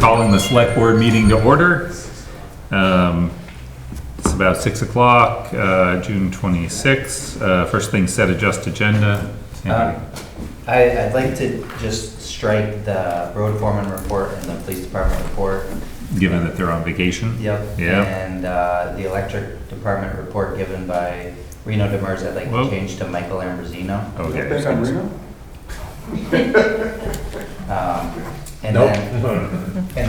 calling the select board meeting to order. It's about 6 o'clock, June 26th. First thing, set adjust agenda. I'd like to just strike the road foreman report and the police department report. Given that they're on vacation. Yep. Yeah. And the electric department report given by Reno Demers, I'd like to change to Michael Ambrosino. Okay. And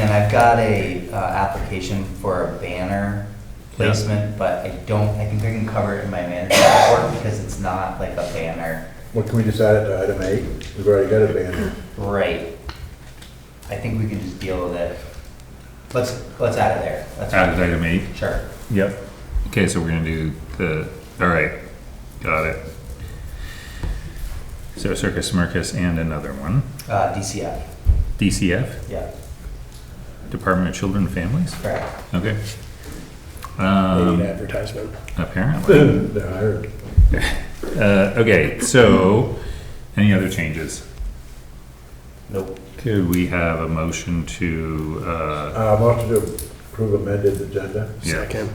then I've got a application for a banner placement, but I think I can cover it in my manager's report because it's not like a banner. What, can we just add it to item 8? We've already got a banner. Right. I think we can just deal with it. Let's add it there. That's Add fine. it item 8. Sure. Yep. Okay, so we're gonna do all right, got it. So Circus Smirkus and another one. DCF. DCF, Yeah. Department of Children and Families? Correct. Okay. They need advertisement. Apparently. They're hired. Okay, so any other changes? Nope. Could we have a motion to, Motion to approve amended agenda. yeah. Second.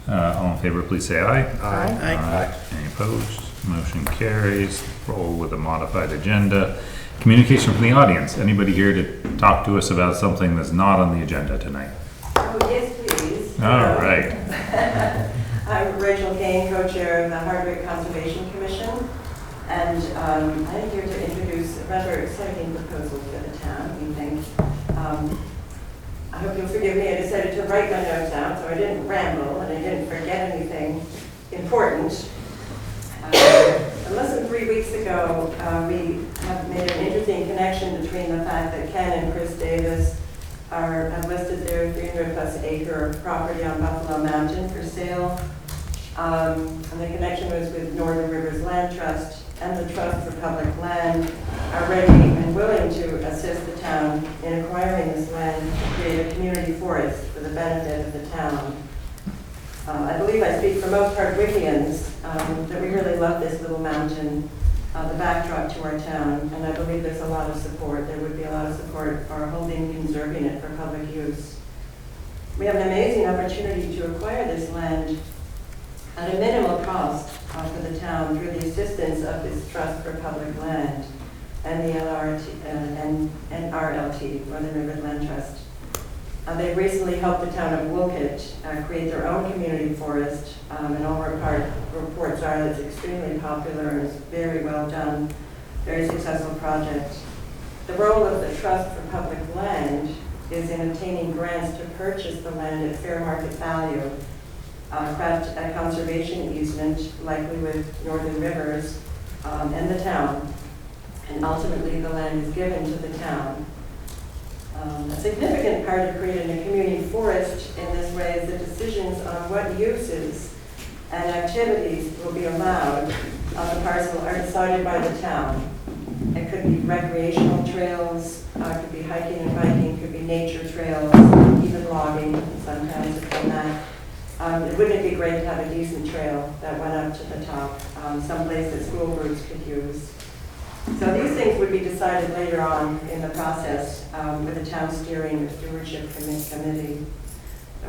All in favor, please say aye. Aye. Any opposed? Motion carries. Roll with a modified agenda. Communication from the audience. Anybody here to talk to us about something that's not on the agenda tonight? Oh, yes, please. All right. I'm Rachel Kane, co-chair of the Hardwick Conservation Commission, and I'm here to introduce a rather exciting proposal for the town, we think. I hope you'll forgive me, I decided to write my notes down so I didn't ramble and I didn't forget anything important. Less than 3 weeks ago, we have made an interesting connection between the fact that Ken and Chris Davis have listed their 300+ acre property on Buffalo Mountain for sale. And the connection was with Northern Rivers Land Trust, and the Trust for Public Land are ready and willing to assist the town in acquiring this land to create a community forest for the benefit of the town. I believe I speak for most Hardwickians that we really love this little mountain, the backdrop to our town, and I believe there's a lot of support. There would be a lot of support for holding and conserving it for public use. We have an amazing opportunity to acquire this land at a minimal cost for the town through the assistance of this Trust for Public Land and the RLT, Northern Rivers Land Trust. They recently helped the town of Woolkit create their own community forest, and all reports are that it's extremely popular and it's very well done, very successful project. The role of the Trust for Public Land is in obtaining grants to purchase the land at fair market value, craft a conservation easement, likely with Northern Rivers and the town, and ultimately the land is given to the town. A significant part of creating a community forest in this way is the decisions on what uses and activities will be allowed on the parcel are decided by the town. It could be recreational trails, could be hiking and biking, could be nature trails, even logging sometimes have done that. Wouldn't it be great to have a decent trail that went up to the top, someplace that school groups could use? So these things would be decided later on in the process with the town steering stewardship committee.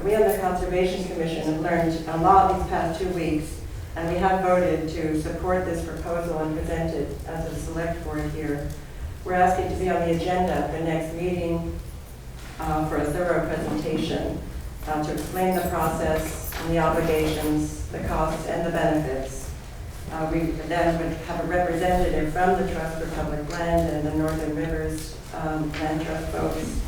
We on the Conservation Commission have learned a lot these past 2 weeks, and we have voted to support this proposal and present it as a select board here. We're asking to be on the agenda at the next meeting for a thorough presentation to explain the process and the obligations, the costs and the benefits. We then would have a representative from the Trust for Public Land and the Northern Rivers Land Trust folks.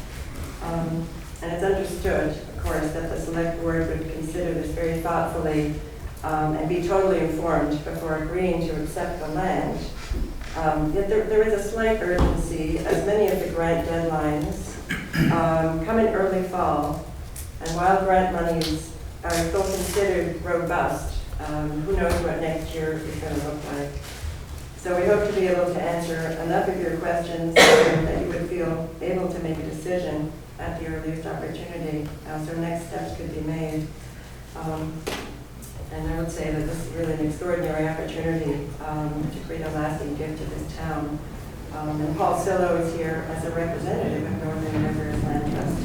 And it's understood, of course, that the select board would consider this very thoughtfully and be totally informed before agreeing to accept the land. Yet there is a slight urgency, as many of the grant deadlines come in early fall. And while grant monies are still considered robust, who knows what next year is going to look like. So we hope to be able to answer enough of your questions that you would feel able to make a decision at the earliest opportunity. So next steps could be made. And I would say that this is really an extraordinary opportunity to create a lasting gift to this town. And Paul Sillo is here as a representative of Northern Rivers Land Trust.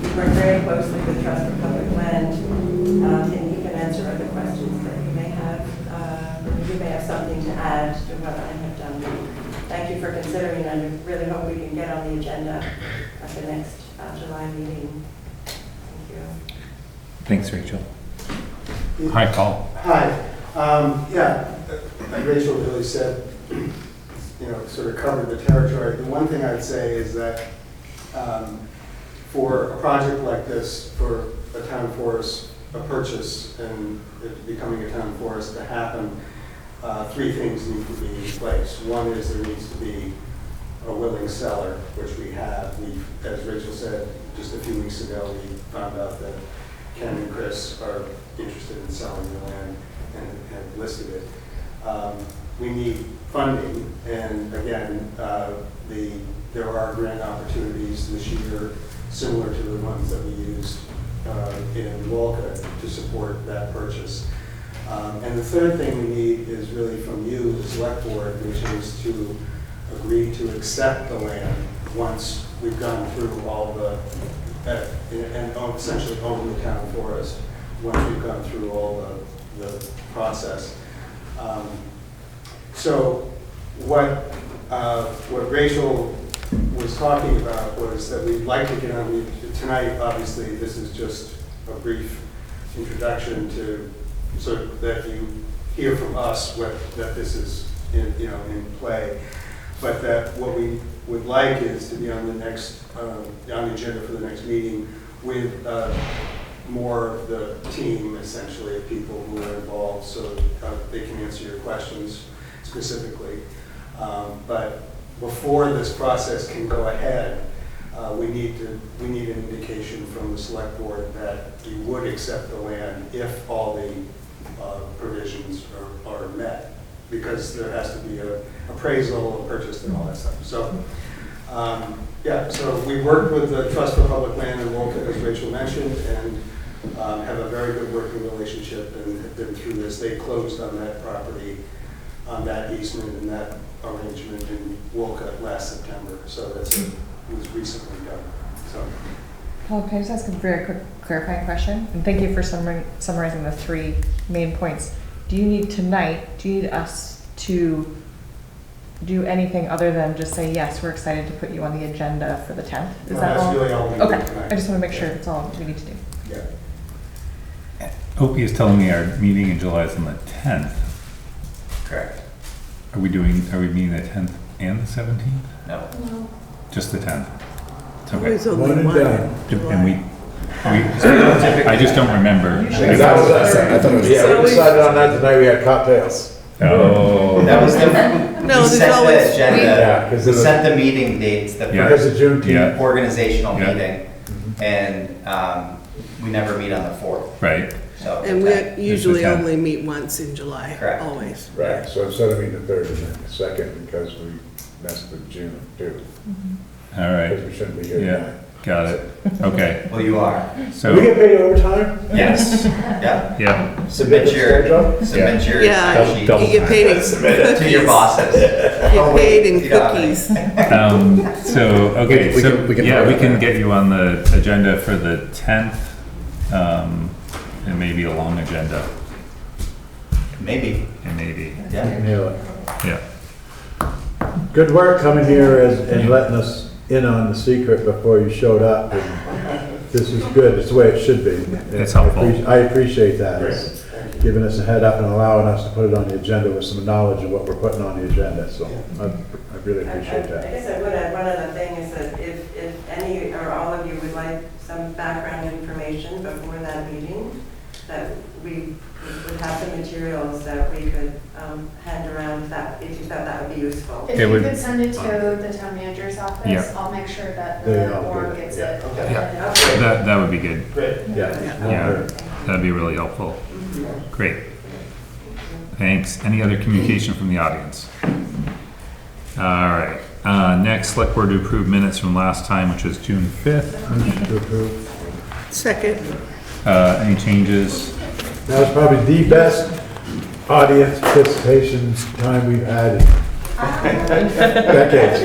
We work very closely with Trust for Public Land, and he can answer other questions that you may have. You may have something to add to what I have done. Thank you for considering, and I really hope we can get on the agenda at the next July meeting. Thank you. Thanks, Rachel. Hi, Paul. Hi. Yeah, like Rachel really said, sort of covered the territory. The one thing I'd say is that for a project like this, for a town forest, a purchase and it becoming a town forest to happen, three things need to be in place. One is there needs to be a willing seller, which we have. As Rachel said, just a few weeks ago, we found out that Ken and Chris are interested in selling the land and have listed it. We need funding, and again, there are grant opportunities this year similar to the ones that we used in Walcott to support that purchase. And the third thing we need is really from you, the select board, which is to agree to accept the land once we've gone through all the, and essentially own the town forest, once we've gone through all the process. So what Rachel was talking about was that we'd like to get on, tonight obviously this is just a brief introduction to, so that you hear from us that this is in play, but that what we would like is to be on the next, on the agenda for the next meeting with more of the team, essentially, of people who are involved, so they can answer your questions specifically. But before this process can go ahead, we need an indication from the select board that you would accept the land if all the provisions are met, because there has to be an appraisal, a purchase, and all that stuff. So, yeah, so we worked with the Trust for Public Land in Walcott, as Rachel mentioned, and have a very good working relationship and have been through this. They closed on that property, on that easement and that arrangement in Walcott last September. So it was recently done. So. Paul, can I just ask a very quick clarifying question? And thank you for summarizing the three main points. Do you need us to do anything other than just say, yes, we're excited to put you on the agenda for the 10th? Is that that's all? really all we need Okay, tonight. I just want to make sure that's all we need to do. Yeah. Opie is telling me our meeting in July is on the 10th. Correct. Are we meeting the 10th and the 17th? No. Just the 10th? It's okay. There's only One and one. done. I just don't remember. That was us. I thought it was- Yeah, we decided on that tonight, we had cocktails. Oh. That was the, No, we there's set always- the agenda, Yeah, 'cause we it was- set the meeting dates, the Yeah. Because of first Juneteenth. Yeah. organizational Yeah. meeting, and we never meet on the 4th. Right. So And that- we usually 10th. only meet once in July, Correct. always. Right, so instead of meeting the third and then the second, because we messed with June too, All right. because we shouldn't be here Yeah. tonight. Got it. Okay. Well, you are. Do we So, get paid overtime? Yes. Yeah. yeah. Submit your Yeah, sheet Double you get paid in to your bosses. Get paid in cookies. So, okay, We so, can- we can yeah, vote we on can that. get you on the agenda for the 10th, and maybe a long agenda, Maybe. and maybe, Yeah. Nail it. yeah. Good work coming here and letting us in on the secret before you showed up. And this is good, it's the way it should be. It's helpful. I appreciate that. It's giving us a head up and allowing us to put it on the agenda with some knowledge of what we're putting on the agenda, so I really appreciate I that. guess I would add one other thing is that if any or all of you would like some background information before that meeting, that we would have some materials that we could hand around if you thought that would be useful. It If you would- could send it to the town manager's office, Yeah. I'll make sure that They the all do board it, gets yeah. it. Okay. Yeah. That would be good. Great. Yeah. Yeah, that'd be really helpful. Great. Thanks. Any other communication from the audience? All right. Next, select board to approve minutes from last time, which was June 5th. Motion to approve. Second. Any changes? That was probably the best audience participation time we've had Decades.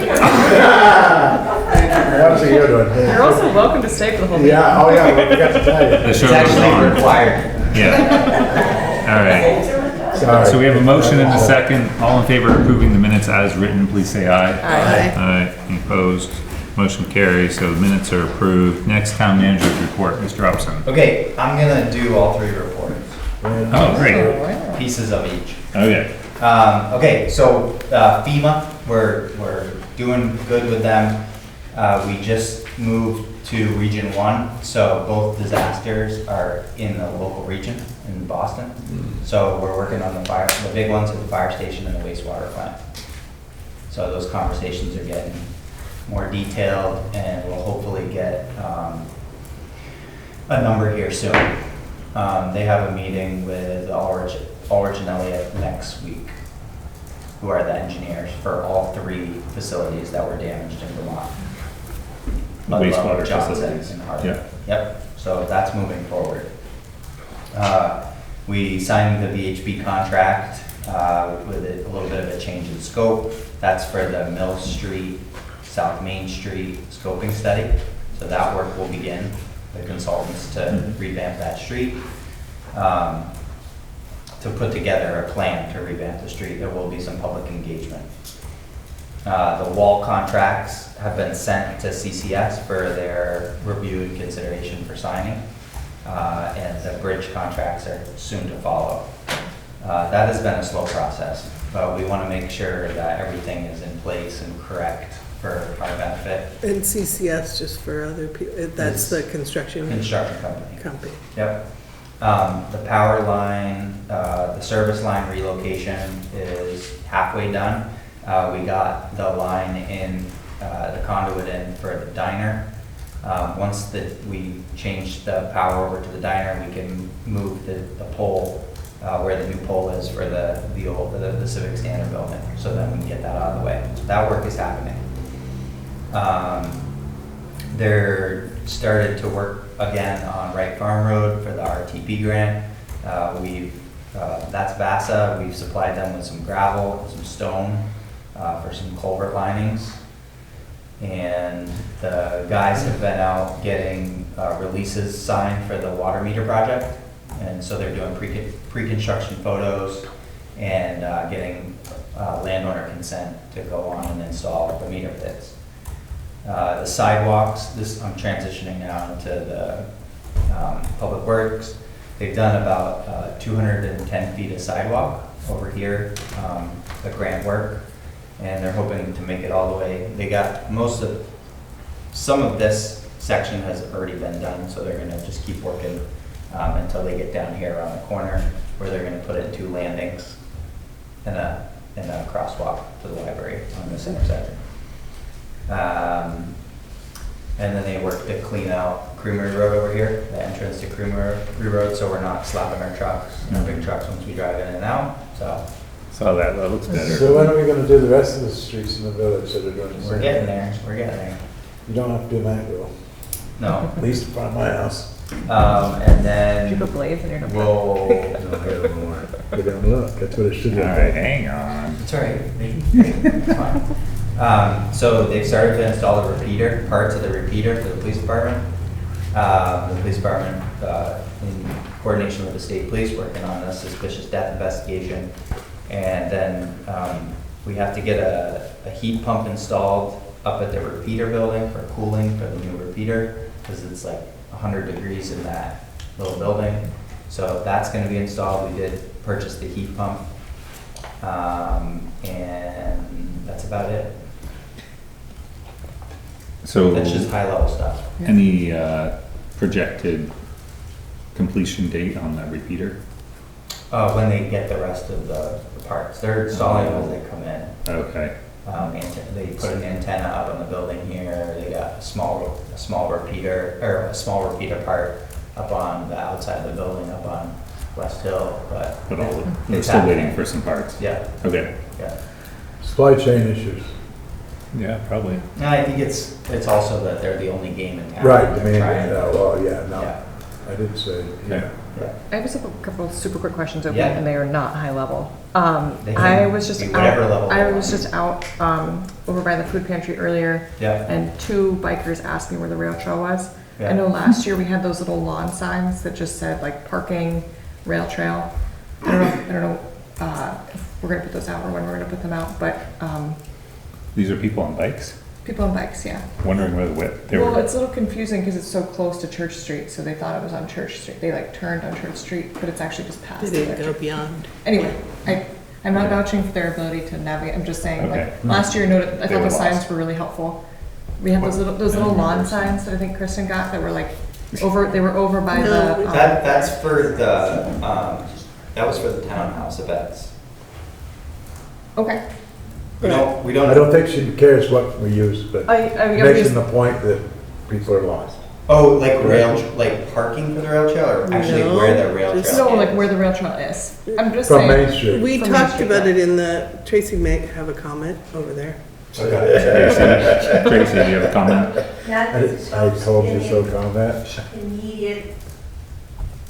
That was a good one. You're also welcome to stay for the whole meeting. Yeah, oh yeah, we forgot to tell The you. show It's goes actually on. required. Yeah. All right. Sorry. So we have a motion and a second. All in favor of approving the minutes as written, please say aye. Aye. Aye. Any opposed? Motion carries, so the minutes are approved. Next, town manager's report, Mr. Upson. Okay, I'm gonna do all three reports, Oh, great. Wow. pieces of each. Okay. Okay, so FEMA, we're doing good with them. We just moved to Region 1, so both disasters are in the local region in Boston. So we're working on the big ones at the fire station and the wastewater plant. So those conversations are getting more detailed, and we'll hopefully get a number here soon. They have a meeting with Ulrich and Elliott next week, who are the engineers for all three facilities that were damaged in Vermont. Ludlow, Wastewater Johnson, facilities. and Hardwick. Yeah. Yep, so that's moving forward. We signed the VHB contract with a little bit of a change in scope. That's for the Mill Street, South Main Street scoping study. So that work will begin, the consultants to revamp that street. To put together a plan to revamp the street. There will be some public engagement. The wall contracts have been sent to CCS for their review and consideration for signing. And the bridge contracts are soon to follow. That has been a slow process, but we want to make sure that everything is in place and correct for our benefit. And CCS, just for other people, that's the construction Construction company. company. Yep. The power line, the service line relocation is halfway done. We got the line in, the conduit in for the diner. Once we change the power over to the diner, we can move the pole where the new pole is for the Civic Standard building. So then we can get that out of the way. So that work is happening. They're started to work again on Wright Farm Road for the RTP grant. That's VASA. We've supplied them with some gravel and some stone for some culvert linings. And the guys have been out getting releases signed for the water meter project. And so they're doing pre-construction photos and getting landowner consent to go on and install the meter pits. The sidewalks, I'm transitioning now to the Public Works. They've done about 210 feet of sidewalk over here, the grant work, and they're hoping to make it all the way. They got some of this section has already been done, so they're gonna just keep working until they get down here around the corner, where they're gonna put in 2 landings and a crosswalk to the library on this intersection. And then they work to clean out Creamery Road over here, the entrance to Creamery Road, so we're not slapping our trucks, our big trucks once we drive in and out, so Saw that, that looks better. So when are we gonna do the rest of the streets in the village that are doing the same? we're getting there, we're getting there. You don't have to do Mangrove, No, at least in front of my house. and Did then you go blaze in your notebook? we'll, No, I don't know why. Go down and look, that's what it should All look right, like. hang on. it's all right, it's fine. So they've started to install the repeater, parts of the repeater for the police department. The police department, in coordination with the state police, working on a suspicious death investigation. And then we have to get a heat pump installed up at the repeater building for cooling for the new repeater, because it's like 100 degrees in that little building. So that's going to be installed. We did purchase the heat pump. And that's about it. So, That's just high level stuff. any projected completion date on that repeater? When they get the rest of the parts, they're installing them as they come in. Okay, They put an antenna up on the building here. They got a small repeater part up on the outside of the building, up on West Hill. But but we're it's still happening. waiting for some parts. Yeah, Okay, yeah. Supply chain issues. yeah, probably. No, I think it's also that they're the only game in town. Right, I mean, Trying to- well, yeah, no, Yeah. I did say, Okay. yeah. I have just a couple of super quick questions open, Yeah. and they are not high level. They can I was just be whatever out, level I they was want. just out, over by the food pantry earlier, Yeah, and two bikers asked me where the rail trail was. Yeah. I know last year we had those little lawn signs that just said like parking, rail trail. I don't know, if we're gonna put those out or when we're gonna put them out, but, These are people on bikes, people on bikes, yeah. wondering where the whip, they Well, were, it's a little confusing because it's so close to Church Street, so they thought it was on Church Street. They like turned on Church Street, but it's actually just past. They the didn't go electric- beyond. Anyway, I'm not vouching for their ability to navigate, I'm just saying, Okay. like, last year, I They thought were the signs lost. were really helpful. We had those little lawn signs that I think Kristen got that were like they were over by No, the. that's for the, that was for the townhouse events. Okay. We don't. I don't think she cares what we use, but I'm making just, the point that people are lost. Oh, like like parking for the rail trail, or actually No, where the rail just- trail no, is? like where the rail trail is. I'm just From saying. Main Street. We From Main talked Street, about yeah. it in the, Tracy may have a comment over there. Okay. Tracy, do you have a comment? Not that it's I told you so an comment. immediate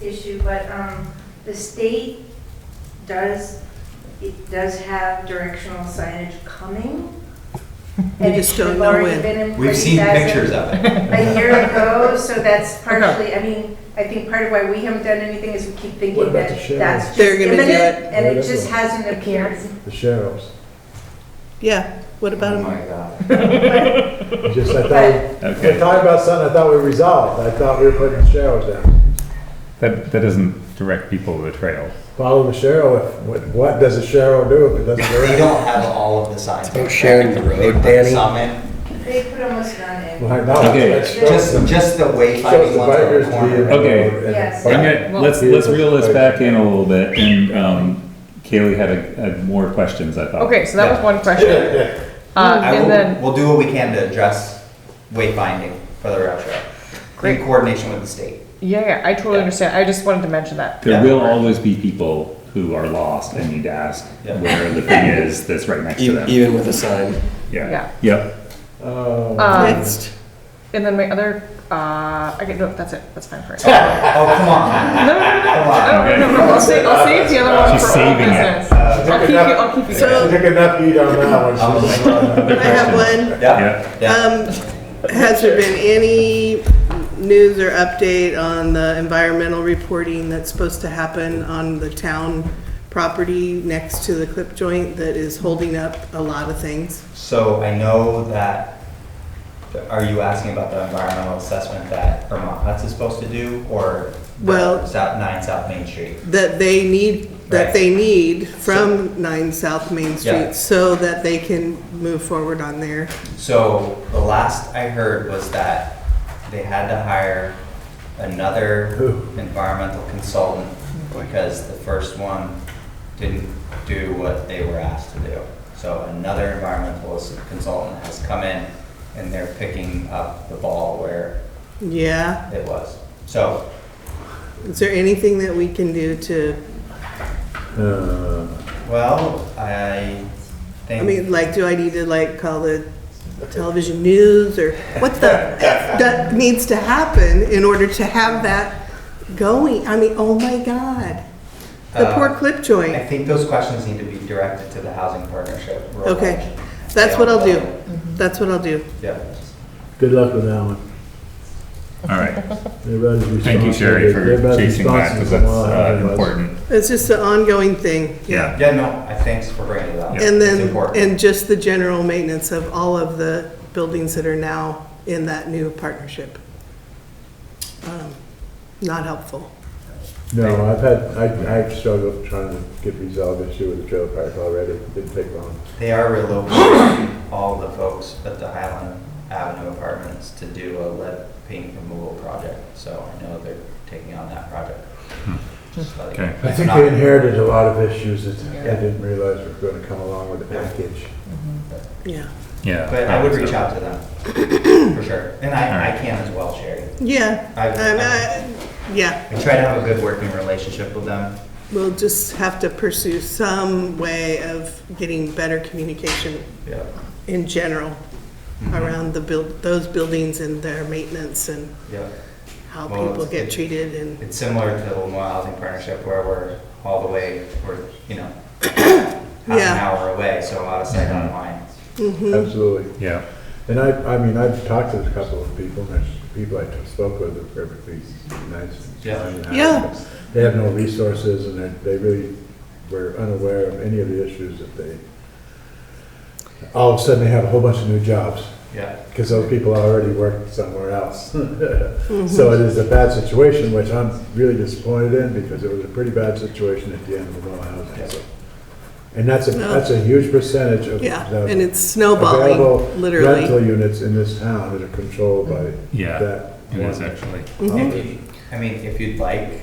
issue, but the state does have directional signage coming. And it just should don't have know already when. been in We've place seen as pictures of it. a year ago, so that's partially, I mean, I think part of why we haven't done anything is we keep What thinking about that the sheriff? that's just They're gonna do imminent, it. and Yeah, it that's just what- hasn't appeared. The sheriffs. Yeah, what about Oh them? my god. Just, I thought, Okay. we're talking about something I thought we resolved. I thought we were putting the sheriffs down. That doesn't direct people to the trail. Follow the sheriff. What does a sheriff do if it doesn't go We right? don't have all of the signs. About sharing the road, They put Danny. some in. They put almost none in. Well, no, Okay. that shows the Just the shows wayfinding the ones on bikers the to corner. be in the Okay. road and Yes. park. Let's reel this back in a little bit, and Kaylee had more questions, I thought. Okay, so that was one question. And then, We'll do what we can to address wayfinding for the rail trail. Great. In coordination with the state. yeah, I totally Yeah. understand. I just wanted to mention that. There Yeah. will always be people who are lost and need to ask Yeah. where the thing is that's right next to them. Even with a sign. Yeah. Yep. Oh. Next. And then my other, no, that's it. That's fine for it. Oh, come on. No, I'll save the other one She's for old saving it. business. I'll keep you. So- She took enough heat on that one. Oh She's- my God. Uh, I have one. Yeah, yeah. Has there been any news or update on the environmental reporting that's supposed to happen on the town property next to the clip joint that is holding up a lot of things? So I know that, are you asking about the environmental assessment that Vermont Huts is supposed to do, or Well- 9 South Main Street? That they need, Right. from 9 South Main Yeah. Street so that they can move forward on there. So the last I heard was that they had to hire another Who? environmental consultant because the first one didn't do what they were asked to do. So another environmental consultant has come in and they're picking up the ball where Yeah, it was. So, is there anything that we can do to, well, I think. I mean, like, do I need to like call the television news or what the F that needs to happen in order to have that going? I mean, oh my God. The poor clip I joint. think those questions need to be directed to the housing partnership. Okay, that's what I'll do. That's what I'll do. Yeah. Good luck with that one. All right. Everybody's Thank you, Sherry, for everybody's chasing that, because responsible. that's important. It's just an ongoing thing. Yeah. Yeah, no, thanks for bringing it up. And It's then, important. and just the general maintenance of all of the buildings that are now in that new partnership. Not helpful. No, I've struggled trying to get resolved issue with the trailer park already. It didn't take long. They are relocating all the folks at the Highland Avenue Apartments to do a lead paint removal project, so I know they're taking on that project. Just letting you Okay. know. I think they inherited a lot of issues that I didn't realize were going to come along with the package. Yeah. Yeah. But I would probably reach so. out to them, for sure. And I Alright. can as well, Sherry. Yeah. I Yeah. try to have a good working relationship with them. We'll just have to pursue some way of getting better communication Yeah. in general Mhm. around those buildings and their maintenance and Yeah. how Well, people get it's- treated and, It's similar to the Lemoore Housing Partnership where we're all the way, half an Yeah. hour away, so out of sight, out of mind. Absolutely. Yeah, And I mean, I've talked to a couple of people, and there's people I spoke with are perfectly nice. Yeah. and happy, Yeah. but They have no resources, and they really were unaware of any of the issues that they, all of a sudden they have a whole bunch of new jobs, Yeah. because those people already work somewhere else. So it is a bad situation, which I'm really disappointed in, because it was a pretty bad situation at the end of the housing. So. And that's a huge percentage of yeah, the and it's snowballing, available literally. rental units in this town that are controlled by yeah, that it is one. actually. If you'd like,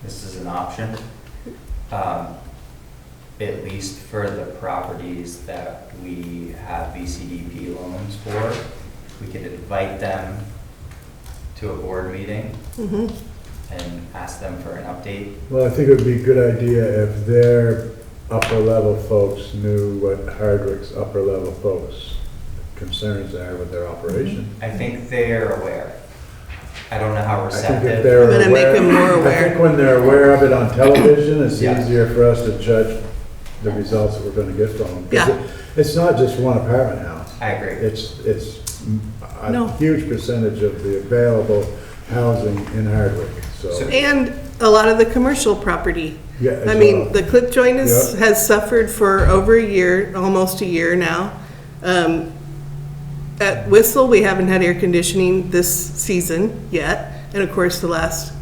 this is an option. At least for the properties that we have VCDP loans for, we could invite them to a board meeting and ask them for an update. Well, I think it would be a good idea if their upper level folks knew what Hardwick's upper level folks' concerns are with their operation. I think they're aware. I don't know how I think if receptive. they're I'm gonna make aware- them more I aware. think when they're aware of it on television, it's Yeah. easier for us to judge the results that we're gonna get from them. 'Cause Yeah. It's not just one apartment house. I agree. It's No. a huge percentage of the available housing in Hardwick, so. And a lot of the commercial property. Yeah, I as mean, well. the clip joint Yeah. has suffered for over a year, almost a year now. At Whistle, we haven't had air conditioning this season yet, and of course, the last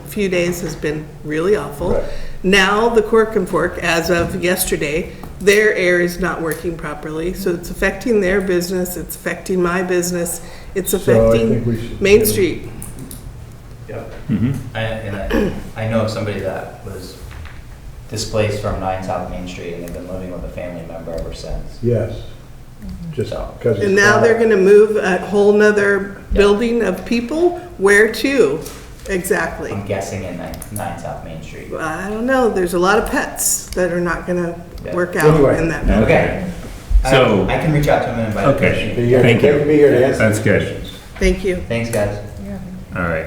few days has been really awful. Right. Now, the Cork and Fork, as of yesterday, their air is not working properly, so it's affecting their business, it's affecting my business, it's So I think affecting we should Main give- Street. Yep. Mhm. I know of somebody that was displaced from 9 South Main Street, and they've been living with a family member ever since. Yes. Just because. And now they're gonna move a whole nother building of people, where to? Exactly. I'm guessing in 9 South Main Street. I don't know, there's a lot of pets that are not gonna work out Anyway. in that building. Okay. So- I can reach out to him and invite him. Okay. Be here, Thank you. be here to answer. That's these good. questions. Thank you. Thanks, guys. All right.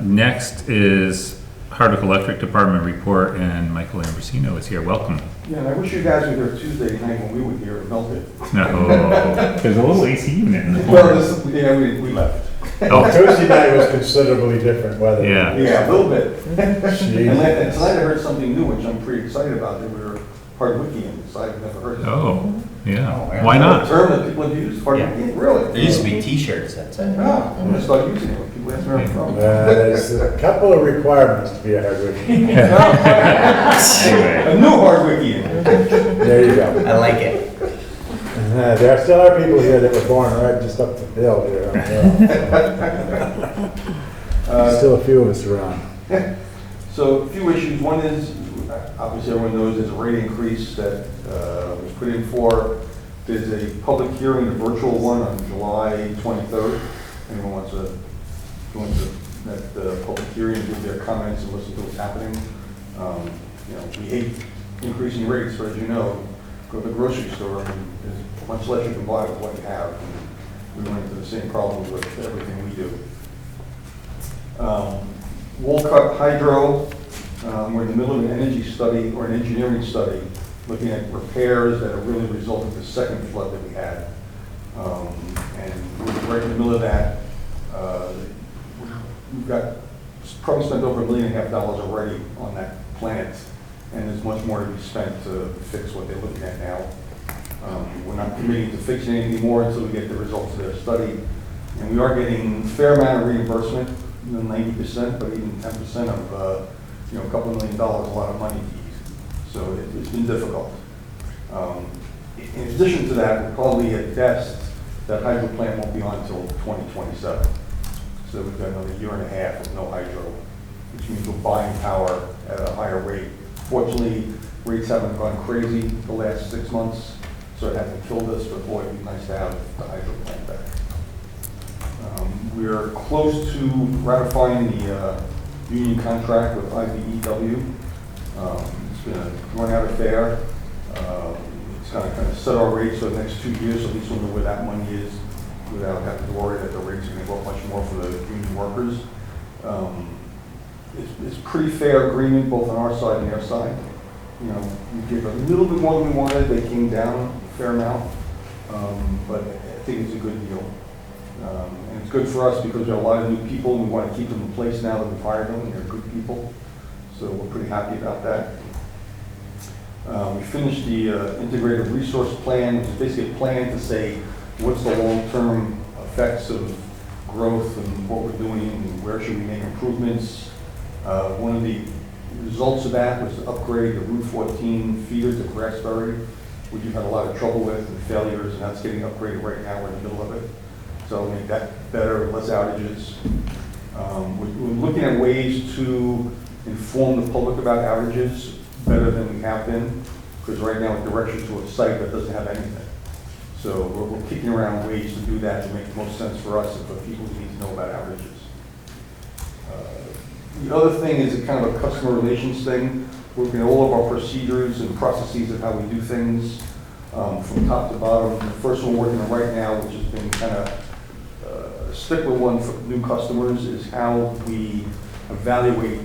Next is Hardwick Electric Department report, and Michael Ambrosino is here. Welcome. Yeah, and I wish you guys were here Tuesday night when we were here, it melted. No, there's a little AC unit in the Well, corner. yeah, we left. Oh, Tuesday night was considerably different weather. Yeah. Yeah, a little bit. And Jeez. tonight I heard something new, which I'm pretty excited about, that we were Hardwickians. I've never heard of it. oh, yeah. Oh, Why A not? term that people have used, Hardwickian, really? There used to be T-shirts that said, Yeah, I'm gonna start using it when people ask me where I'm from. There's a couple of requirements to be a Hardwick. Anyway, A new Hardwickian. There you go. I like it. There still are people here that were born right just up the hill here. Still a few of us around. So a few issues. One is, obviously everyone knows there's a rate increase that was put in for. There's a public hearing, a virtual one on July 23rd. Anyone wants to go into that public hearing and give their comments and listen to what's happening. We hate increasing rates, but as you know, go to the grocery store and there's much less you can buy with what you have. And we run into the same problems with everything we do. Wolcott Hydro, we're in the middle of an energy study or an engineering study looking at repairs that are really a result of the second flood that we had. And we're right in the middle of that. We've got probably spent over $1.5 million already on that plant, and there's much more to be spent to fix what they're looking at now. We're not committing to fixing anything more until we get the results of their study. And we are getting a fair amount of reimbursement, 90%, but even 10% of, a couple $1 million, a lot of money to use. So it's been difficult. In addition to that, we're probably at best, that hydro plant won't be on until 2027. So we've got another year and a half of no hydro, which means we're buying power at a higher rate. Fortunately, rates haven't gone crazy the last 6 months, so it hasn't killed us, but boy, it'd be nice to have the hydro plant back. We're close to ratifying the union contract with IBEW. It's been a run-out affair. It's going to kind of set our rates for the next 2 years, so at least we'll know where that money is without having to worry that the rates are going to go up much more for the union workers. It's pretty fair agreement both on our side and their side. You know, we give a little bit more than we wanted, they came down a fair amount, but I think it's a good deal. And it's good for us because we have a lot of new people and we want to keep them in place now that we've hired them, and they're good people. So we're pretty happy about that. We finished the integrated resource plan, which is basically a plan to say what's the long-term effects of growth and what we're doing and where should we make improvements. One of the results of that was to upgrade the Route 14 feeder to Grassberry, which you've had a lot of trouble with and failures, and that's getting upgraded right now. We're in the middle of it. So make that better, less outages. We're looking at ways to inform the public about outages better than we have been, because right now we're directions to a site that doesn't have anything. So we're kicking around ways to do that to make the most sense for us and for people who need to know about outages. The other thing is a kind of a customer relations thing. We're looking at all of our procedures and processes of how we do things from top to bottom. The first one we're working on right now, which has been kind of a stickler one for new customers, is how we evaluate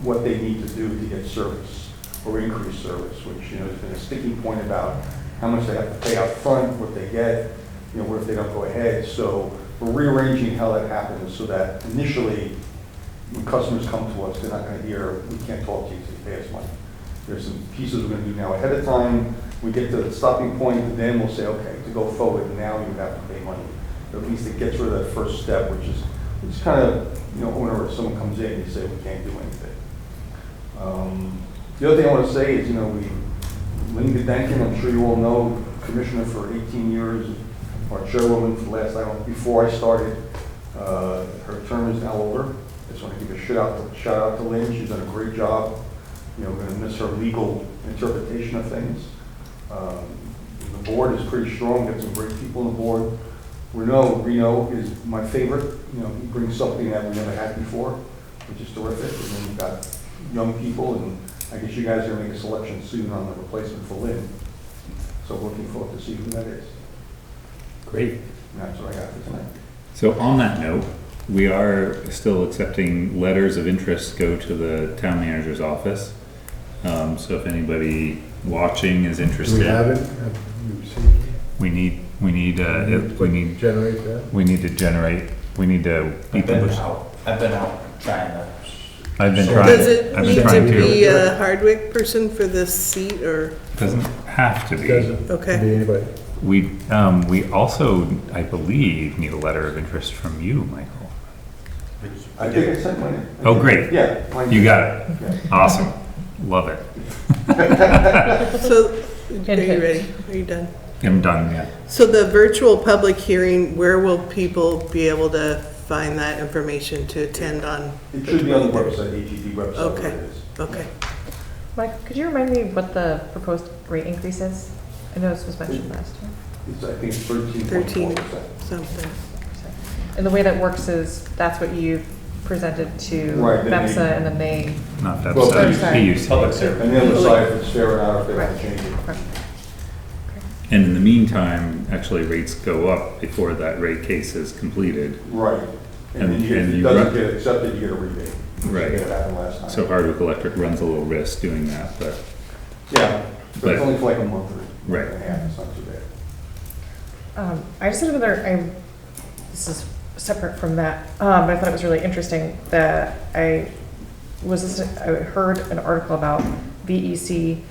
what they need to do to get service or increase service, which, you know, has been a sticking point about how much they have to pay up front, what they get, you know, what if they don't go ahead. So we're rearranging how that happens so that initially when customers come to us, they're not going to hear, we can't talk to you until you pay us money. There's some pieces we're going to do now ahead of time. We get to the stopping point, and then we'll say, okay, to go forward, now you have to pay money. But at least it gets rid of that first step, which is kind of, you know, whenever someone comes in, you say we can't do anything. The other thing I want to say is, you know, Lynn Gedenkin, I'm sure you all know, commissioner for 18 years, our chairwoman for the last, before I started, her term is now over. I just want to give a shout out to Lynn. She's done a great job. You know, we're going to miss her legal interpretation of things. The board is pretty strong. Got some great people on the board. Reno is my favorite. You know, he brings something that we never had before, which is terrific. And then we've got young people, and I guess you guys are going to make a selection soon on the replacement for Lynn. So looking forward to see who that is. Great. And that's what I got for tonight. So on that note, we are still accepting letters of interest go to the town manager's office. So if anybody watching is Do interested, we have it? Have you received it? we need Generate that? we need to generate, we need to beat I've the been bush. out trying to. I've been So trying. Does it I've need been to trying be to. a Hardwick person for this seat, or? Doesn't have to be. Doesn't Okay. be anybody. We also, I believe, need a letter of interest from you, Michael. I think I sent mine. Oh, great. Yeah. mine You did. got it. Yeah. Awesome. Love it. So, are Hint, you hint. ready? Are you done? I'm done yet. So the virtual public hearing, where will people be able to find that information to attend on? It should be on the website, AGD website. Okay. where it is. Okay. Mike, could you remind me what the proposed rate increase is? I know this was mentioned last year. I think it's 13.4%. Something. And the way that works is, that's what you presented to Right, then MEPSA, they- and then they, Not that Well, stuff. sorry. PUC. Public service. And they'll decide if it's fair or not, if they want Right. to change it. And in the meantime, actually rates go up before that rate case is completed. Right. And And- then you get, and if it you doesn't run- get accepted, you get a rebate. Right. That happened last time. So Hardwick Electric runs a little risk doing that, but Yeah, but But- it's only for like a month or Right. and a half, it's not too bad. I just had another, this is separate from that, but I thought it was really interesting that I heard an article about VEC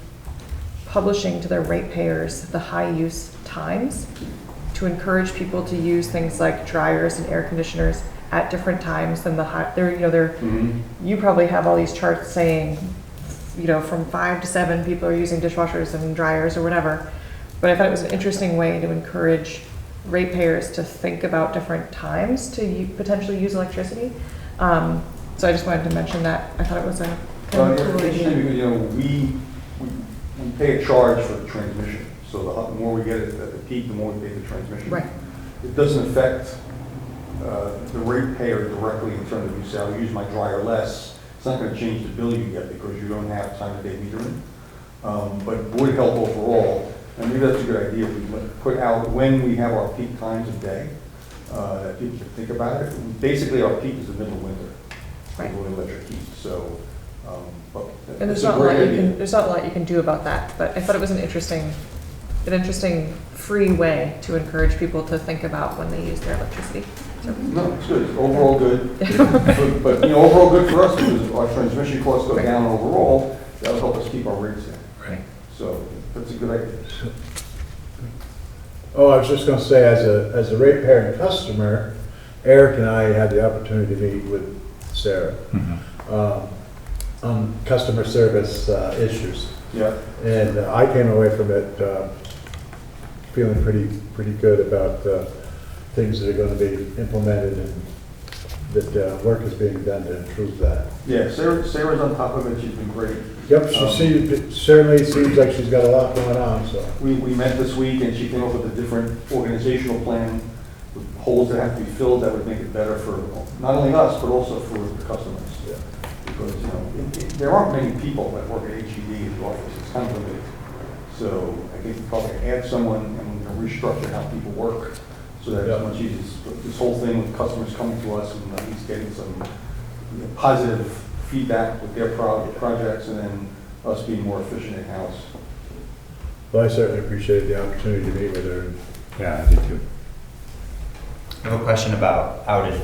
publishing to their ratepayers the high use times to encourage people to use things like dryers and air conditioners at different times than the high, you probably have all these charts saying, you know, from 5 to 7 people are using dishwashers and dryers or whatever. But I thought it was an interesting way to encourage ratepayers to think about different times to potentially use electricity. So I just wanted to mention that. I thought it was a kind of It's cool interesting idea. because, you know, we pay a charge for the transmission. So the more we get at the peak, the more we pay the transmission. Right. It doesn't affect the ratepayer directly in terms of you say, I'll use my dryer less. It's not going to change the bill you get because you don't have time-of-day metering. But it would help overall. And maybe that's a good idea. We put out when we have our peak times of day, that people can think about it. Basically, our peak is the middle of winter. for Right. doing electric heat, so, but. And it's there's a not a great lot you idea. can, there's not a lot you can do about that, but I thought it was an interesting free way to encourage people to think about when they use their electricity. So, No, it's good, it's overall good, but, you know, overall good for us, because our transmission costs go down overall, that'll help us keep our rates down. Right. So, that's a good idea. Oh, I was just gonna say, as a ratepayer and customer, Eric and I had the opportunity to meet with Sarah on customer service issues. Yeah. And I came away from it feeling pretty good about things that are gonna be implemented and that work is being done to improve that. Yeah, Sarah's on top of it, she's been great. Yep, it certainly seems like she's got a lot going on, so. We met this week and she came up with a different organizational plan with holes that have to be filled that would make it better for not only us, but also for the customers. Yeah. Because, you know, there aren't many people that work at HED in the office, it's kind of limited. So I think we probably add someone and we're gonna restructure how people work so that it's much easier. This whole thing with customers coming to us and at least getting some positive feedback with their projects and then us being more efficient in-house. Well, I certainly appreciated the opportunity to meet with her. Yeah, I did too. I have a question about outage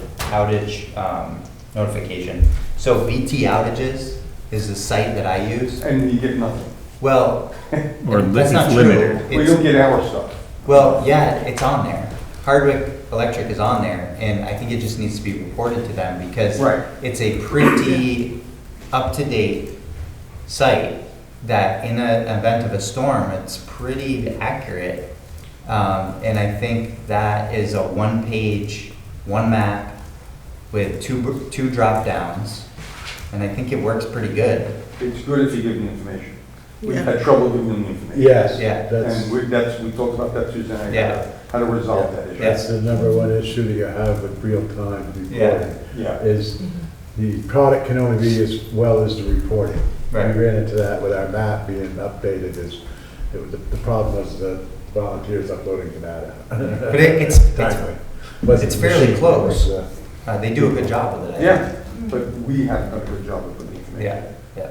notification. So BT Outages is the site that I use. And you get nothing. Well, Or that's not it's true. limited. We don't get our stuff. Well, yeah, it's on there. Hardwick Electric is on there, and I think it just needs to be reported to them because Right. it's a pretty up-to-date site that in an event of a storm, it's pretty accurate. And I think that is a one-page, one map with two drop-downs, and I think it works pretty good. It's good if you give them the information. We've Yeah. had trouble giving them the information. Yes, Yeah. that's, And we talked about that Tuesday night, Yeah. how to resolve that issue. that's the number one issue that you have with real-time reporting, Yeah, is the product can only be as well as the reporting. Right. We ran into that with our map being updated, the problem was the volunteers uploading the data. But it's Wasn't it's the fairly machine, close. it was, they do a good job with it, I think. yeah, but we haven't done a good job of putting the information. Yeah, yeah.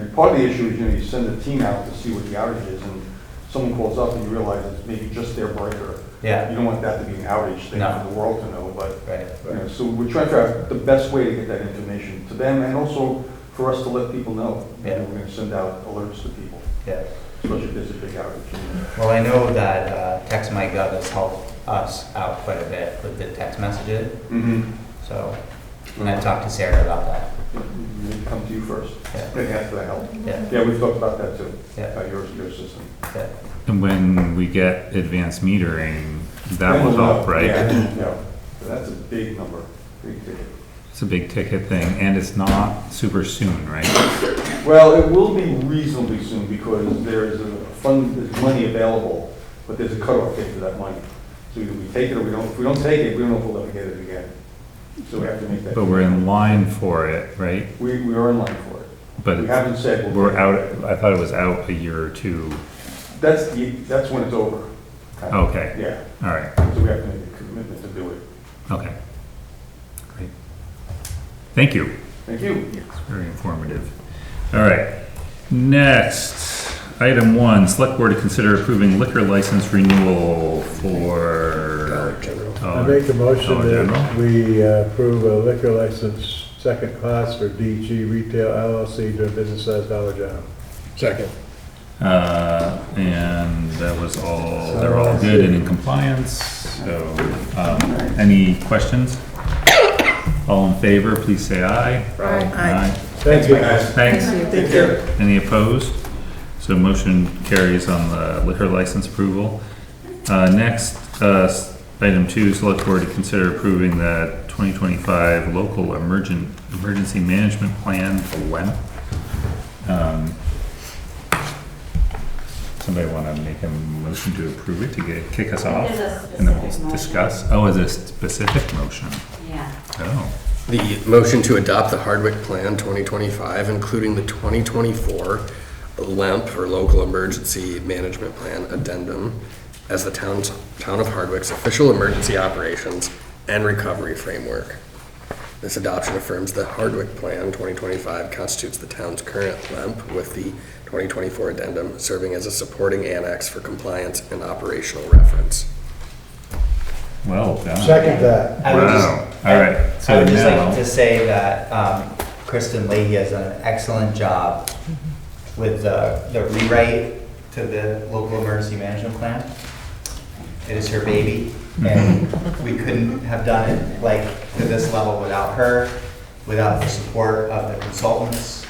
And part of the issue is, you know, you send a team out to see what the outage is, and someone calls up and you realize it's maybe just their breaker. Yeah. You don't want that to be an outage thing No. for the world to know, but, Right. you know, so we're trying to figure out the best way to get that information to them, and also for us to let people know. You know, Yeah. we're gonna send out alerts to people, Yeah. especially if there's a big outage. Well, I know that TextMyGov has helped us out quite a bit with the text messages. Mm-hmm. So, and I talked to Sarah about that. They come to you first, Yeah. they ask for the help. Yeah, Yeah, we've talked about that too, Yeah. about your system. yeah. And when we get advanced metering, that will help, right? Yeah, yeah. So that's a big number, big ticket. It's a big ticket thing, and it's not super soon, right? Well, it will be reasonably soon because there's there's money available, but there's a cutoff date for that money. So either we take it or we don't. If we don't take it, we don't know if we'll ever get it again. So we have to make that. But we're in line for it, right? We are in line for it. But We haven't said. we'll we're take it. out, I thought it was out a year or two. That's when it's over. kind of. Okay. Yeah, All right, so we have to make a commitment to do it. okay. Great. Thank you. Thank you. It's very informative. All right. Next, item 1, select board to consider approving liquor license renewal for I make a motion Dollar General? that we approve a liquor license second class for DG Retail LLC doing business as Dollar General. Second. And that was all, they're all good and in compliance, so, any questions? All in favor, please say aye. Aye. Thank you. Thanks. Thank you. Any opposed? So motion carries on the liquor license approval. Next, item 2, select board to consider approving the 2025 local emergency management plan for LEMP. Somebody want to make a motion to approve it to kick us off? It is a And then we'll specific motion. discuss. Oh, is a specific motion? Yeah. Oh, The motion to adopt the Hardwick Plan 2025, including the 2024 LEMP, or Local Emergency Management Plan Addendum, as the town of Hardwick's official emergency operations and recovery framework. This adoption affirms the Hardwick Plan 2025 constitutes the town's current LEMP with the 2024 addendum, serving as a supporting annex for compliance and operational reference. Well done. Second that. I would just- Wow. All right. I So would just now, like to say that Kristen Leahy has done an excellent job with the rewrite to the local emergency management plan. It is her baby, and we couldn't have done it like to this level without her, without the support of the consultants,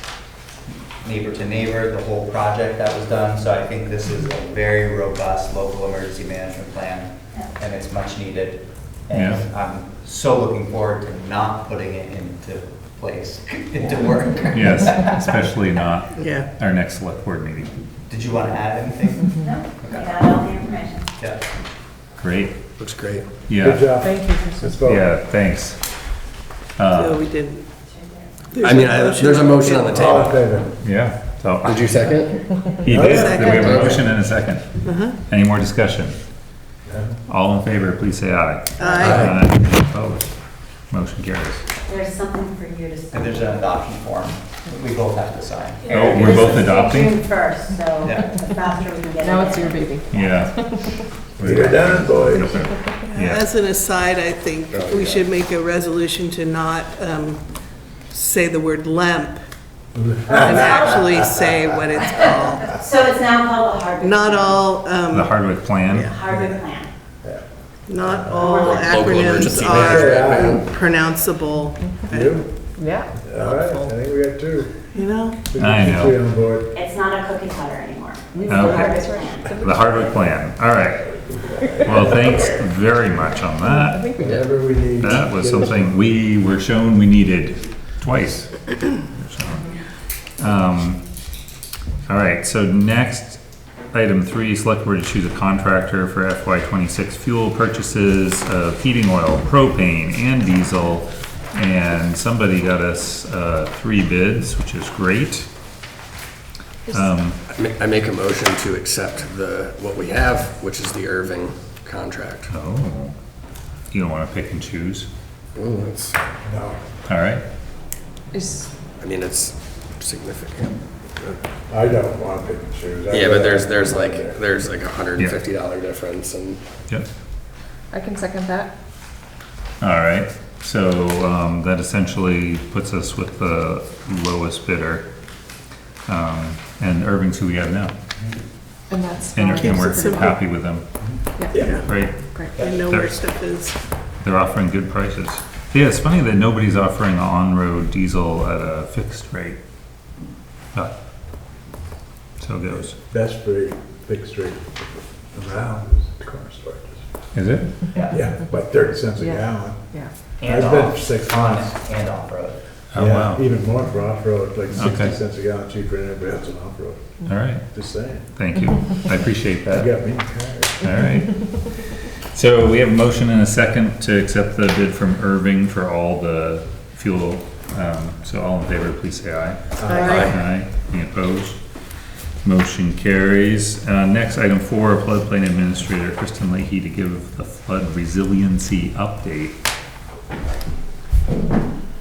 neighbor to neighbor, the whole project that was done. So I think this is a very robust local emergency management plan, and it's much needed. And I'm so looking forward to not putting it into place, into work. yes, especially not Yeah. our next select board meeting. Did you want to add anything? No, I got all the information. Yeah. Great. Looks great. Good Yeah. job. Thank you, Kristen. Let's vote. Yeah, thanks. So we didn't. I mean, there's a motion on the All in table. favor? Yeah. So Did you second? he Oh, did. yeah. We have a motion and a second. Uh-huh. Any more discussion? All in favor, please say aye. Aye. Opposed? Motion carries. There's something for you to And sign. there's an adoption form we both have to sign. Oh, we're both This is adopting? June 1st, so Yeah. the faster we can get it. Now it's in. your baby. Yeah. You're done, boys. Yeah. As an aside, I think we should make a resolution to not say the word lemp and actually say what it's called. So it's now called the Hardwick. Not all, The Hardwick plan. Yeah. Hardwick Plan. not all Local acronyms emergency are management. pronounceable, You? Yeah. All right, I think we got two. you know? I know. Three on board. It's not a cookie cutter anymore. We Okay. Hardwick Plan. The Hardwick plan. All right. Well, thanks very much on that. Whatever we need. That was something we were shown we needed twice. All right, so next, item 3, select board to choose a contractor for FY '26 fuel purchases of heating oil, propane, and diesel. And somebody got us 3 bids, which is great. I make a motion to accept what we have, which is the Irving contract. Oh, you don't want to pick and choose? Ooh, that's, No, All right. Is, I mean, it's significant. I don't want to pick and choose. Yeah, but there's like $150 difference and Yep. I can second that. All right, so that essentially puts us with the lowest bidder. And Irving's who we have now. And that's. And Keeps it we're simple. happy with them. Yeah, Great. Great. I know where stuff is. They're offering good prices. Yeah, it's funny that nobody's offering on-road diesel at a fixed rate. But, so it goes. Best street, big street around is car storage. Is it? Yeah, about 30 cents a Yeah. gallon. Yeah. And I've been off, for 6 on months. and off road. Oh, Yeah, wow. even more for off-road, like 60 Okay. cents a gallon cheaper than everybody else on off-road. All right, Just saying. thank you. I appreciate You that. got me tired. All right. So we have a motion and a second to accept the bid from Irving for all the fuel. So all in favor, please say aye. Aye. Any opposed? Motion carries. Next, item 4, floodplain administrator Kristen Leahy to give the flood resiliency update.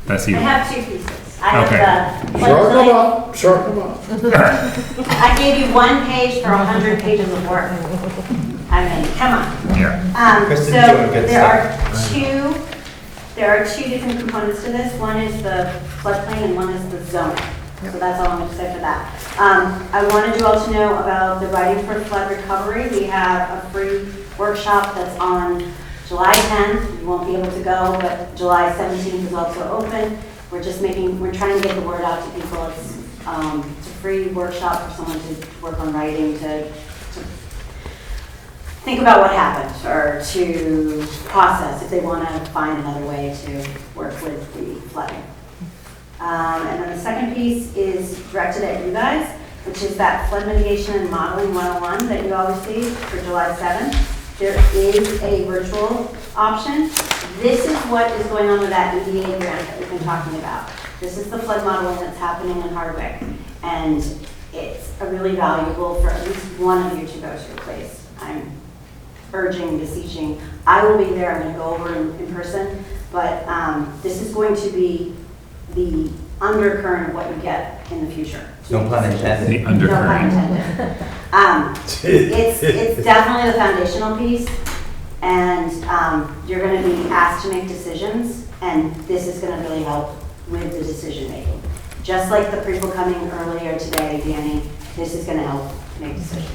That's I you. have 2 pieces. I Okay. have the. Shorten them up. I gave you 1 page for 100 pages of work. I mean, come on. Yeah. Kristen's So doing good there are two different components to this. One is the floodplain and one is the zoning. So that's all I'm going to say for that. I wanted you all to know about the Writing for Flood Recovery. We have a free workshop that's on July 10th. You won't be able to go, but July 17th is also open. We're trying to get the word out to people. It's a free workshop for someone to work on writing, to think about what happened, or to process if they want to find another way to work with the flooding. And then the second piece is directed at you guys, which is that flood mitigation and modeling 101 that you all received for July 7th. There is a virtual option. This is what is going on with that EDA grant that we've been talking about. This is the flood modeling that's happening in Hardwick. And it's really valuable for at least one of you to go to, please. I'm urging, beseeching. I will be there, I'm gonna go over in person, but this is going to be the undercurrent of what you get in the future. No pun intended. The No pun undercurrent. intended. It's definitely the foundational piece, and you're gonna be asked to make decisions, and this is gonna really help with the decision making. Just like the people coming earlier today, Danny, this is gonna help make decisions.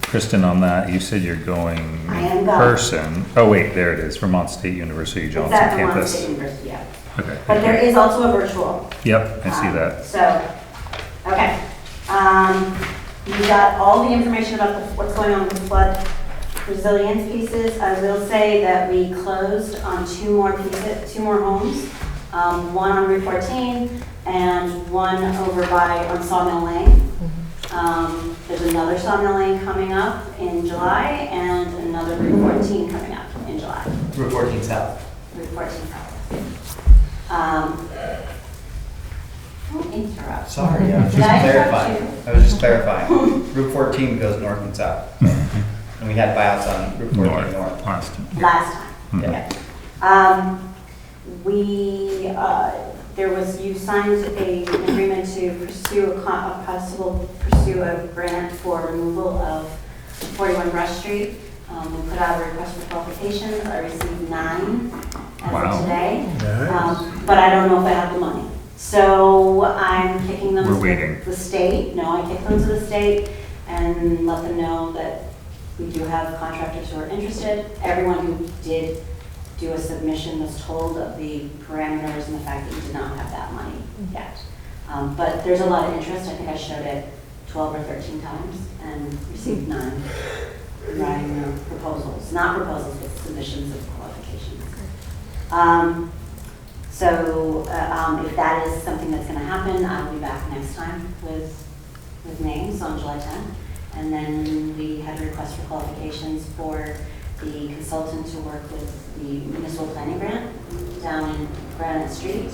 Kristen, on that, you said you're going I am in going. person. Oh, wait, there it is, Vermont State University It's Johnson at Vermont campus. State University, yeah. Okay. But there is also a virtual. Yep, I see that. So, okay. You got all the information about what's going on with the flood resilience pieces. I will say that we closed on two more homes, one on Route 14 and one over on Sawmill Lane. There's another Sawmill Lane coming up in July and another Route 14 coming up in July. Route 14 South. Route 14 South. Don't interrupt. Sorry, I was Did just I interrupt clarifying. you? I was just clarifying. Route 14 goes north and south. And we had buyouts on Route 14 north. Last. Last time. Mhm. Okay. You signed an agreement to pursue pursue a grant for removal of 41 Brush Street. We put out a request for qualifications. I received 9 as Wow. of today. Nice. But I don't know if I have the money. So I'm kicking them We're to waiting. the state. No, I kick them to the state and let them know that we do have contractors who are interested. Everyone who did do a submission was told of the parameters and the fact that you did not have that money yet. But there's a lot of interest. I think I showed it 12 or 13 times and received 9 writing proposals, not proposals, but submissions of qualifications. If that is something that's going to happen, I'll be back next time with names on July 10th. And then we had a request for qualifications for the consultant to work with the municipal planning grant down in Granite Street.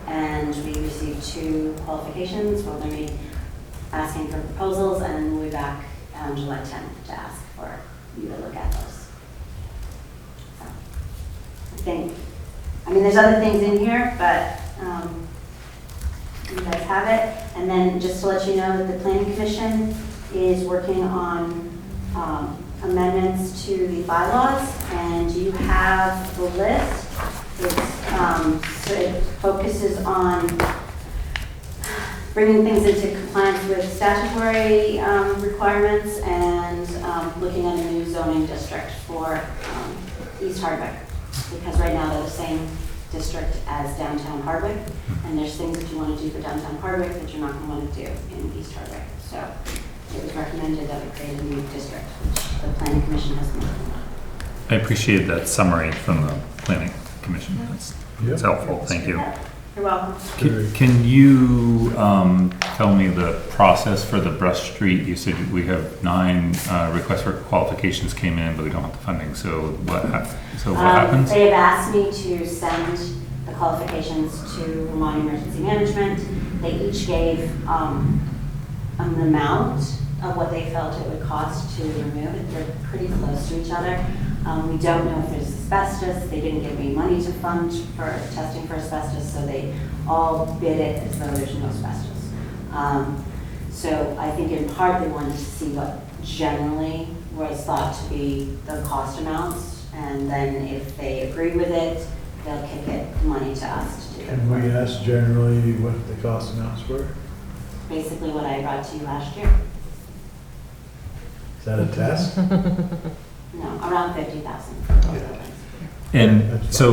And we received 2 qualifications. We're going to be asking for proposals, and we'll be back on July 10th to ask for you to look at those. So, there's other things in here, but you guys have it. And then just to let you know that the Planning Commission is working on amendments to the bylaws, and you have the list. So it focuses on bringing things into compliance with statutory requirements and looking at a new zoning district for East Hardwick. Because right now they're the same district as downtown Hardwick, and there's things that you want to do for downtown Hardwick that you're not going to want to do in East Hardwick. So it was recommended that we create a new district, which the Planning Commission has been working on. I appreciate that summary from the planning commission. That's helpful, thank you. You're welcome. Can you tell me the process for the Brush Street? You said we have 9 requests for qualifications came in, but we don't have the funding, so what happens? They have asked me to send the qualifications to Vermont Emergency Management. They each gave an amount of what they felt it would cost to remove it. They're pretty close to each other. We don't know if there's asbestos. They didn't give me money to fund for testing for asbestos, so they all bid it as though there's no asbestos. So I think in part they wanted to see what generally was thought to be the cost amounts, and then if they agree with it, they'll kick the money to us to do it. Can we ask generally what the cost amounts were? Basically what I brought to you last year. Is that a test? No, around 50,000. And so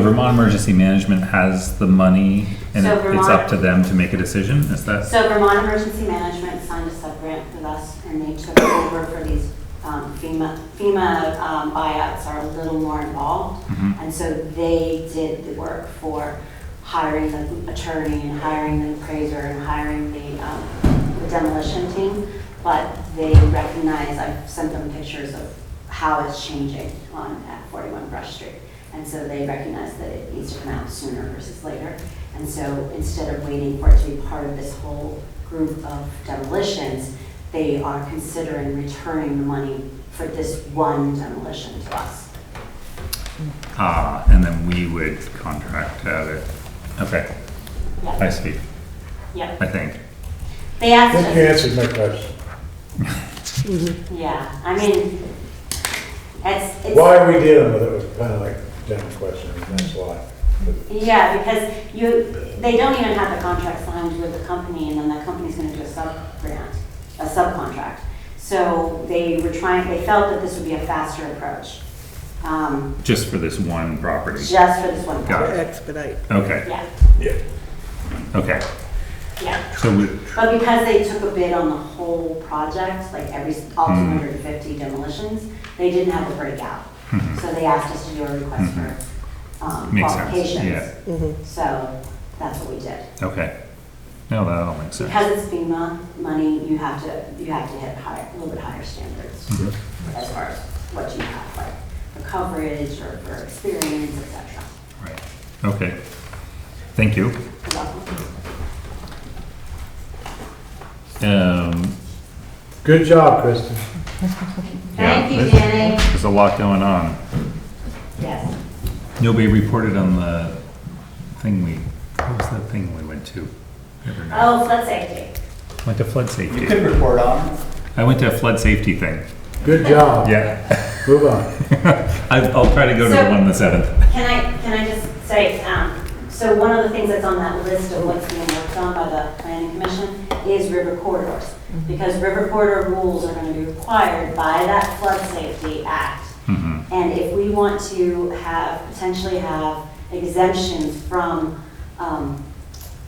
Vermont Emergency Management has the money, and So it's Vermont- up to them to make a decision, is that? So Vermont Emergency Management signed a sub-grant with us, and they took over for these FEMA buyouts are a little more involved. Mhm. And so they did the work for hiring the attorney and hiring the appraiser and hiring the demolition team. But they recognize, I've sent them pictures of how it's changing at 41 Brush Street. And so they recognize that it needs to come out sooner versus later. And so instead of waiting for it to be part of this whole group of demolitions, they are considering returning the money for this one demolition to us. And then we would contract at it. Okay, I Yeah, see, yeah. I think. They I asked think you us, answered my question. yeah, I mean, it's. Why we dealing with it was kind of like a general question, and that's why. Yeah, because they don't even have the contract signed with the company, and then that company's gonna do a sub-grant, a subcontract. So they felt that this would be a faster approach. Just for this one property? Just for this one Got project. it. Expedite. Okay, Yeah, Yeah. okay. yeah. So we, But because they took a bid on the whole project, like all 250 demolitions, they didn't have a breakout. Mhm. So they asked us to do a request for Makes sense, qualifications. yeah. So that's what we did. Okay. No, that all makes sense. Because it's FEMA money, you have to hit a little bit higher standards as far as what you have, like for coverage or for experience, et cetera. Right, okay. Thank you. You're welcome. Good job, Kristen. Thank you, there's- Danny. There's a lot going on. Yes. Nobody reported on the thing what was that thing we went to the other night? Oh, flood safety. Went to flood You safety. could report on it. I went to a flood safety thing. Good job. Yeah. Move on. I'll try to go to the So- one on the 7th. Can I just say, so one of the things that's on that list of what's being worked on by the planning commission is river corridors. Because river corridor rules are gonna be required by that flood safety act. Mhm. And if we want to potentially have exemptions from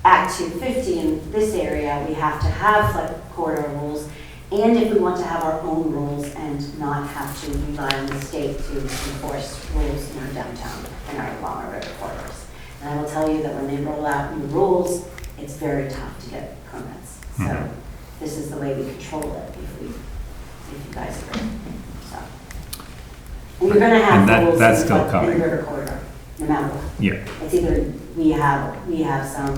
Act 250 in this area, we have to have flood corridor rules. And if we want to have our own rules and not have to rely on the state to enforce rules in our downtown and along our river corridors. And I will tell you that when they roll out new rules, it's very tough to get permits. So Mhm. this is the way we control it if you guys agree. So. And you're gonna And have that- rules that's in still the coming. river corridor, no matter what. Yeah, It's either we have some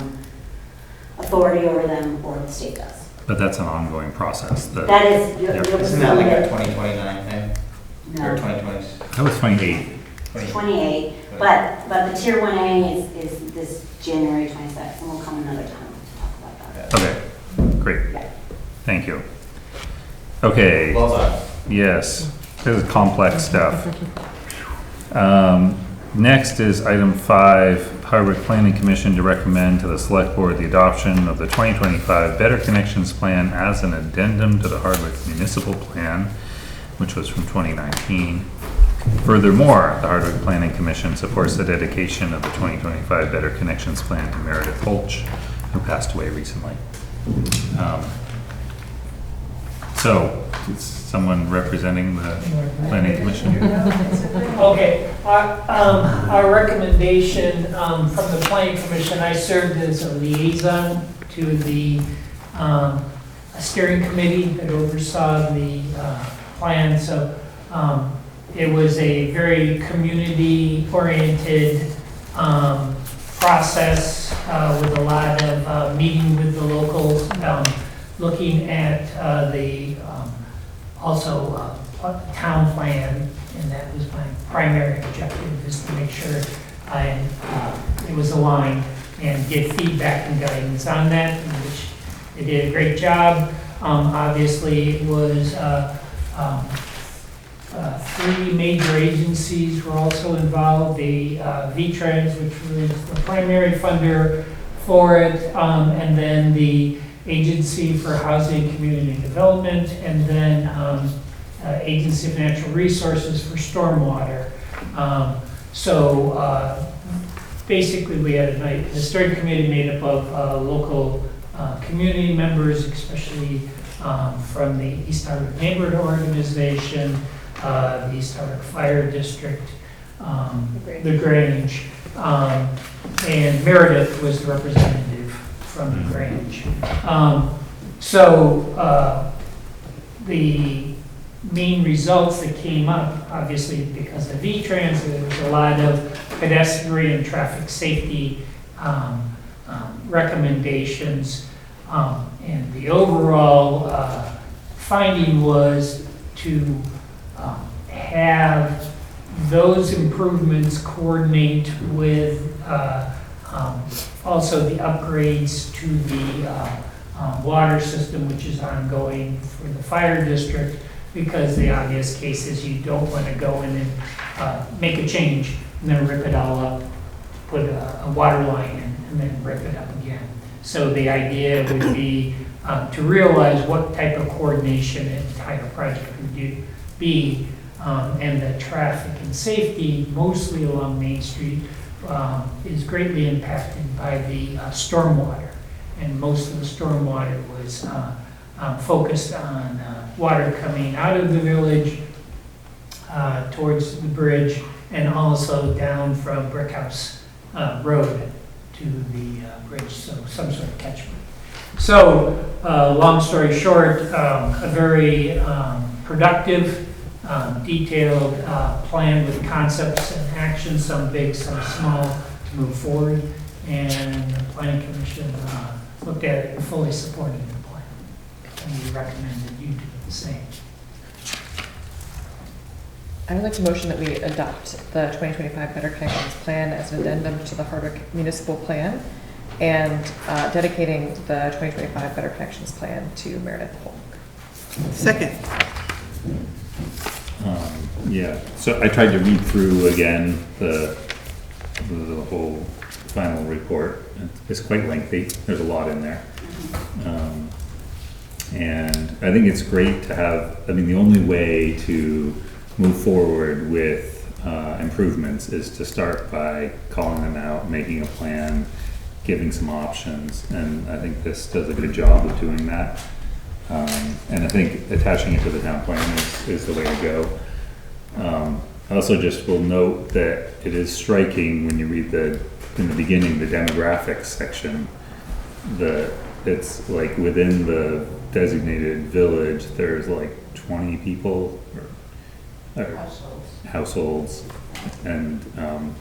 authority over them or the state does. but that's an ongoing process. That is, Yeah. Isn't that like a 2029 thing? Or No, 2020? That was 28. 28, but the tier 1A is this January 26th, and we'll come another time to talk about that. Okay, great. Yeah. Thank you. Okay. Well done. Yes, this is complex stuff. Next is item 5, Hardwick Planning Commission to recommend to the Select Board the adoption of the 2025 Better Connections Plan as an addendum to the Hardwick Municipal Plan, which was from 2019. Furthermore, the Hardwick Planning Commission supports the dedication of the 2025 Better Connections Plan to Meredith Holch, who passed away recently. So, is someone representing the Planning Commission? Okay, our recommendation from the planning commission, I served as a liaison to the steering committee that oversaw the plan, so it was a very community-oriented process with a lot of meeting with the locals, looking at the also town plan, and that was my primary objective, is to make sure it was aligned and get feedback and guidance on that, which they did a great job. Obviously, it was 3 major agencies were also involved, the V-Trans, which was the primary funder for it, and then the Agency for Housing and Community Development, and then Agency of Natural Resources for Stormwater. Basically, we had the steering committee made up of local community members, especially from the East Hardwick Neighborhood Organization, the East Hardwick Fire District, the Grange, and Meredith was the representative from the Grange. The main results that came up, obviously because of V-Trans, there was a lot of pedestrian and traffic safety recommendations, and the overall finding was to have those improvements coordinate with also the upgrades to the water system, which is ongoing for the fire district, because the obvious case is you don't want to go in and make a change and then rip it all up, put a water line in, and then rip it up again. So the idea would be to realize what type of coordination an entire project would be, and that traffic and safety, mostly along Main Street, is greatly impacted by the stormwater. And most of the stormwater was focused on water coming out of the village towards the bridge, and also down from Brickhouse Road to the bridge, so some sort of catchment. So, long story short, a very productive, detailed plan with concepts and actions, some big, some small, to move forward. And the Planning Commission looked at it and fully supported the plan. And we recommend that you do the same. I would like to motion that we adopt the 2025 Better Connections Plan as an addendum to the Hardwick Municipal Plan, and dedicating the 2025 Better Connections Plan to Meredith Holk. Second. Yeah, so I tried to read through again the whole final report. It's quite lengthy. There's a lot in there. And I think it's great to have, I mean, the only way to move forward with improvements is to start by calling them out, making a plan, giving some options. And I think this does a good job of doing that. And I think attaching it to the town plan is the way to go. I also just will note that it is striking when you read in the beginning, the demographics section, it's like within the designated village, there's like 20 people or households. And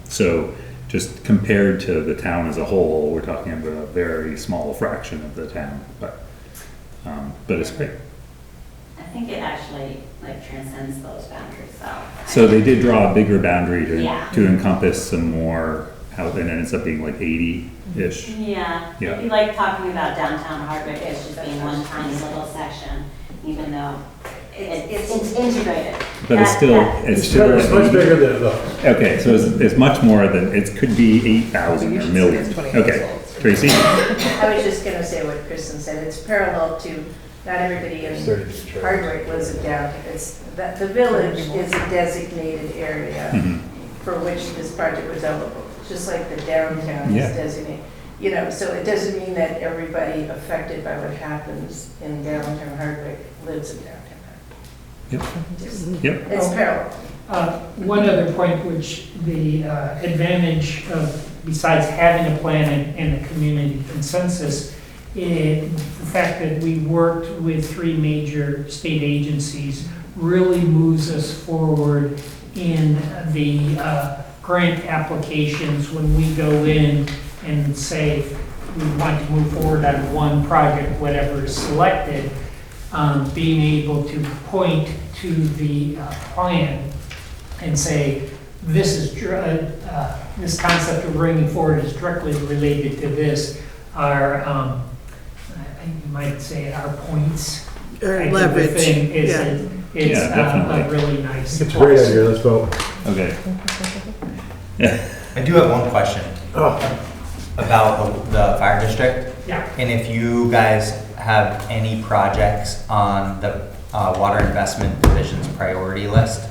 so just compared to the town as a whole, we're talking about a very small fraction of the town, but it's great. I think it actually like transcends those boundaries, So they did draw a bigger boundary Yeah. to encompass some more house, and it ends up being like 80-ish. Yeah, Yeah. it'd be like talking about downtown Hardwick as just being one tiny little section, even though it's integrated. But it's still, it's still. It's much bigger than it looks. Okay, so it's much more than, it could be 8,000 or million. Okay, Tracy? I was just gonna say what Kristen said, it's parallel to, not everybody in Hardwick lives in downtown. It's, that the village is a designated area for which this project was eligible, just like the downtown Yeah. is designated. You know, so it doesn't mean that everybody affected by what happens in downtown Hardwick lives in downtown Hardwick. Yep. It's parallel. One other point, which the advantage of, besides having a plan and a community consensus, the fact that we worked with 3 major state agencies really moves us forward in the grant applications when we go in and say we want to move forward on one project, whatever is selected, being able to point to the plan and say, this is this concept of bringing forward is directly related to this. Our you might say our points. Or leverage, It's definitely. a really nice. It's a great idea, let's vote. Okay. I do have one question Oh, about the fire district. Yeah. And if you guys have any projects on the Water Investment Division's priority list?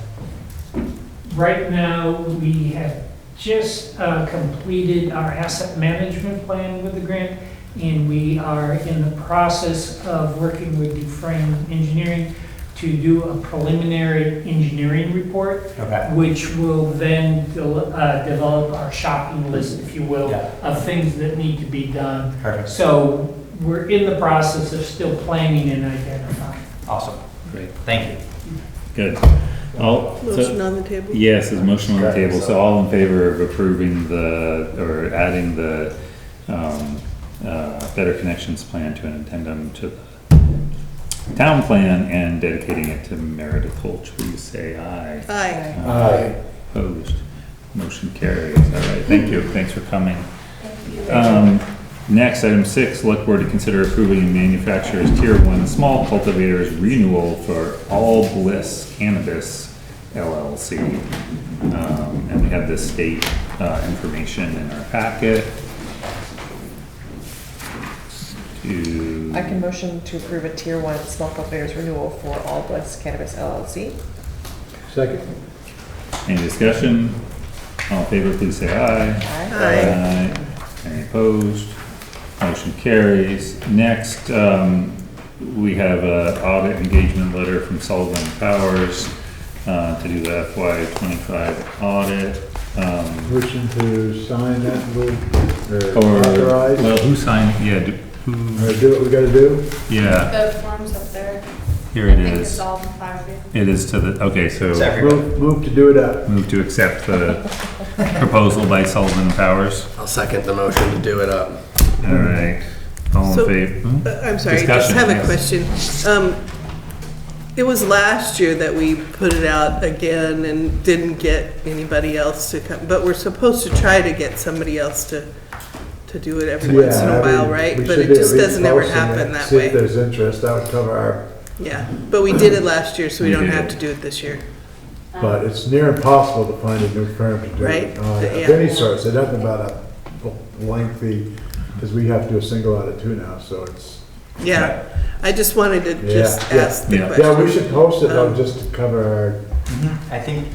Right now, we have just completed our asset management plan with the grant, and we are in the process of working with Dufresne Engineering to do a preliminary engineering report, Okay. which will then develop our shopping list, if you will, Yeah. of things that need to be done. Perfect. So we're in the process of still planning and identifying. Awesome. Great. Thank you. Good. Motion on the table? Yes, there's a motion on the table, so all in favor of approving or adding the Better Connections Plan to an addendum to the town plan and dedicating it to Meredith Holch. Please say aye. Aye. Aye. Opposed? Motion carries. All right, thank you. Thanks for coming. Next, item 6, select board to consider approving manufacturer's tier 1 small cultivators renewal for All Bliss Cannabis LLC. And we have the state information in our packet. I can motion to approve a tier 1 small cultivators renewal for All Bliss Cannabis LLC. Second. Any discussion? All in favor, please say aye. Aye. Any opposed? Motion carries. Next, we have an audit engagement letter from Sullivan Powers to do the FY25 audit. Motion to sign that, or Or, authorize, well, who signed, yeah, who, or do what we gotta do? yeah, The form's up there. here it I think it's is. all in front of you. It is to the, okay, It's so everywhere. Move to do it up. move to accept the proposal by Sullivan Powers. I'll second the motion to do it up. All right, all in So, favor? I'm sorry, just Discussion, have a yes. question. It was last year that we put it out again and didn't get anybody else to come, but we're supposed to try to get somebody else to do it every once in Yeah, a I while, mean, right? we But should it be just at least doesn't ever posting happen it, that See if way. there's interest, that would cover our, Yeah, but we did it last year, so we We don't did. have to do it this year. but it's near impossible to find a new firm to do Right, it. yeah. Of any sort, so nothing about a lengthy, because we have to do a single audit too now, so it's. Yeah, I just wanted to Yeah, just yeah. ask the Yeah. question. Yeah, we should post it though, Um, just to cover I think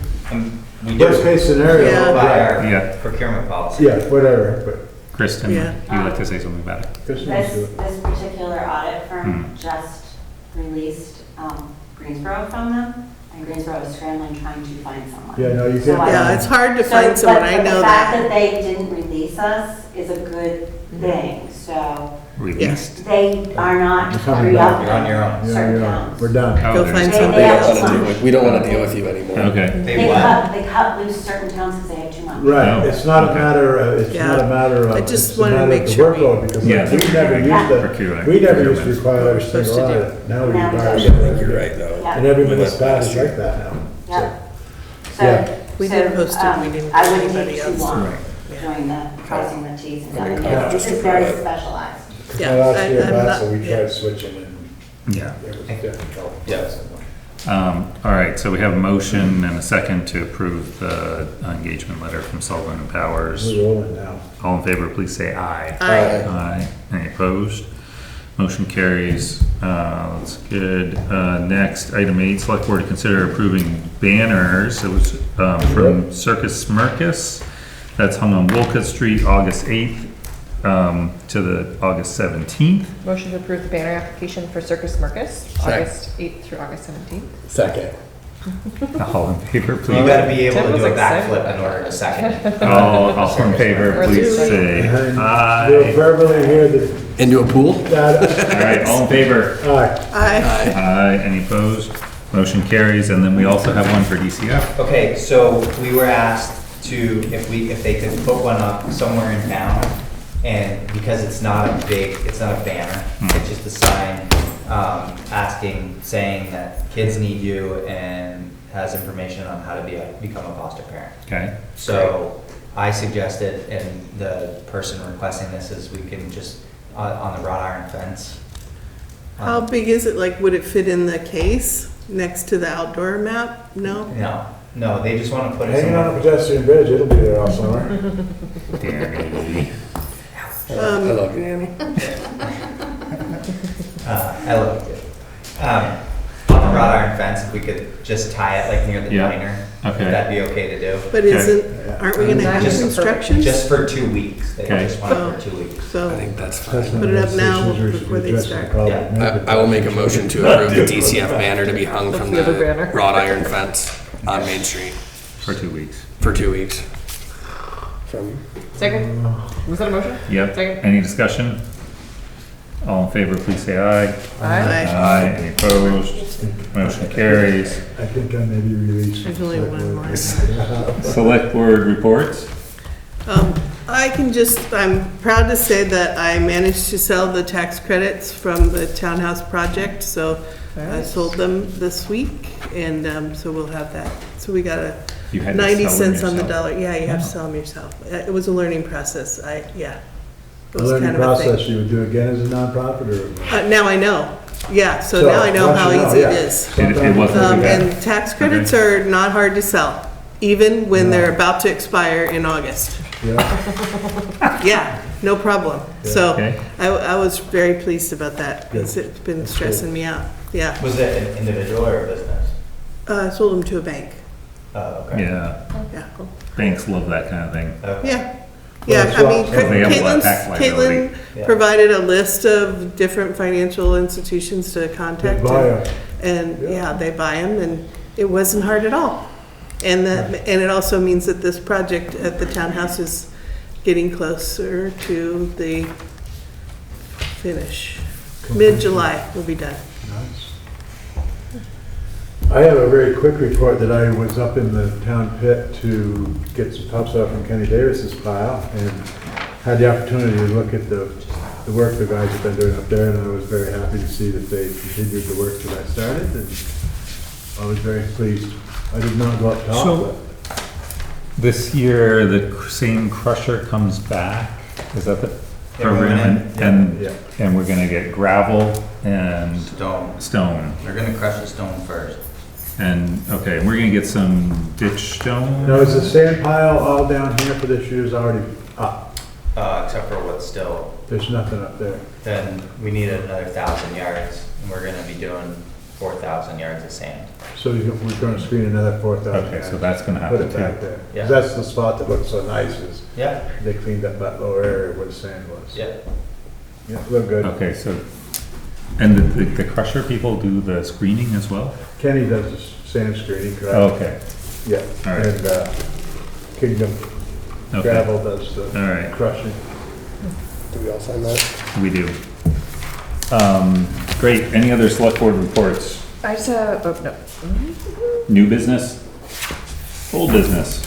we our do worst case scenario. Yeah. by Yeah. our procurement policy. Yeah, whatever, but Kristen, Yeah. you'd like to say something about it? Kristen wants to do This, it. this particular audit firm Hmm. just released Greensboro from them, and Greensboro is scrambling trying to find someone. Yeah, no, you So can't. Yeah, it's hard to So, find someone, I but know the fact that. that they didn't release us is a good thing, so Released? they are not You're coming re back. up You're on your own. Yeah, certain yeah, towns. we're done. Oh, Go there's- find They- somebody they We have don't else. wanna deal with- We don't want to deal with you anymore. Okay, They They what? cut loose certain towns because they had too much. Right, Oh, it's not a okay. matter of, it's Yeah. not a matter of. I just it's a wanted to matter make of the sure we- workload, because we Yeah. never used Procurement. we never used to require a single Supposed to do. audit. Now we Now we require. do. I think you're right, though. Yeah. And every We went municipality is last year. like that now. Yep. Yeah. We did post it, we didn't I get wouldn't anybody take too else. long Right. doing the crossing the Ts and I mean, dotting the yeah, Is. just This is approve very it. specialized. Yeah, My last year I'm back, not- so we yeah. tried switching and yeah. it was difficult. Yeah. All right, so we have a motion and a second to approve the engagement letter from Sullivan and Powers. We're rolling now. All in favor, please say aye. Aye. Aye. Any opposed? Motion carries. That's good. Next, item 8, select board to consider approving banners. It was from Circus Smirkus. That's hung on Wolcott Street, August 8th to the August 17th. Motion to approve the banner application for Circus Marcus, August 8th through August 17th. Second. All in favor, please. You gotta be able Tim to was do a excited. backflip in order to second it. All in favor, please say And we'll aye. verbally hear the, Into a pool? that, All right, all in favor? aye. Aye. Aye. Any opposed? Motion carries. And then we also have one for DCF. Okay, so we were asked to, if they could put one up somewhere in town, and because it's not a banner, it's just a sign, asking, saying that kids need you and has information on how to become a foster parent. Okay. So I suggested, and the person requesting this is we can just, on the wrought iron fence. How big is it? Like, would it fit in the case next to the outdoor map? No? No, they just want to put it Hanging on a somewhere. pedestrian bridge, it'll be there all summer. Danny. I love you, Annie. I love it. On the wrought iron fence, if we could just tie it like near the Yeah. diner, Okay. that'd be okay to do. But aren't we gonna have Just- instructions? Just for 2 weeks. They Okay. just want it for 2 weeks. I So, think that's That's fine. one Put it of up those now issues we should before they address start. with probably Yeah. maybe- I will make a motion to approve the DCF banner to be hung from the other the banner. wrought iron fence on Main Street For 2 weeks. for 2 weeks. From, Second? Was that a motion? Yep. Second. Any discussion? All in favor, please say aye. Aye. Aye. Any opposed? Motion carries. I think I may be released. There's only one more. Select board reports. I'm proud to say that I managed to sell the tax credits from the townhouse project, so I sold them this week, and so we'll have that. So we got You had to 90 sell them cents on the yourself. dollar. Yeah, you have to Wow. sell them yourself. It was a learning process. Yeah. It A was learning kind of a thing. process you would do again as a nonprofit or? Now I know. Yeah, so now I know once how you know, easy yeah. it is. It wasn't too bad. And tax credits are not hard to sell, even when they're about to expire in August. Yeah, Yeah, no problem. So Okay. I was very pleased about that, because Good. it's been That's stressing me out. Yeah. Was it an individual or a business? I sold them to a bank. Oh, okay. Yeah, Yeah. banks love that kind of thing. Okay. Yeah. Well, Yeah, it's I mean, well- They have a lot of tax Caitlin liability. Yeah. provided a list of different financial institutions to they contact. buy 'em. And, Yeah. yeah, they buy them, and it wasn't hard at all. And it also means that this project at the townhouse is getting closer to the finish. Mid-July, we'll be done. Nice. I have a very quick report that I was up in the town pit to get some topsoil from Kenny Davis's pile, and had the opportunity to look at the work the guys have been doing up there, and I was very happy to see that they continued the work that I started, and I was very pleased. I did not go up top, So- This year, the same crusher comes back, is that the Yeah, we program? went in, And, yeah. and we're gonna get gravel and Stone. stone. They're gonna crush the stone first. And, okay, we're gonna get some ditch stone? Now, is the sand pile all down here for this year is already up? Except for what's still, There's nothing up there. then we need another 1,000 yards, and we're gonna be doing 4,000 yards of sand. So we're gonna screen another 4,000. Okay, so that's gonna Put happen it back too. there. 'Cause Yeah. that's the spot that looks so nice, is Yeah, they cleaned up that lower area where the sand was. yeah. Yeah, look good. Okay, so, and the crusher people do the screening as well? Kenny does the sand screening, correct? Okay, Yeah, all right. and Kingdom Okay, Gravel does the all right, crushing. Do we all sign that? we do. Great, any other select board reports? I just have, oh, no. New business? Old business?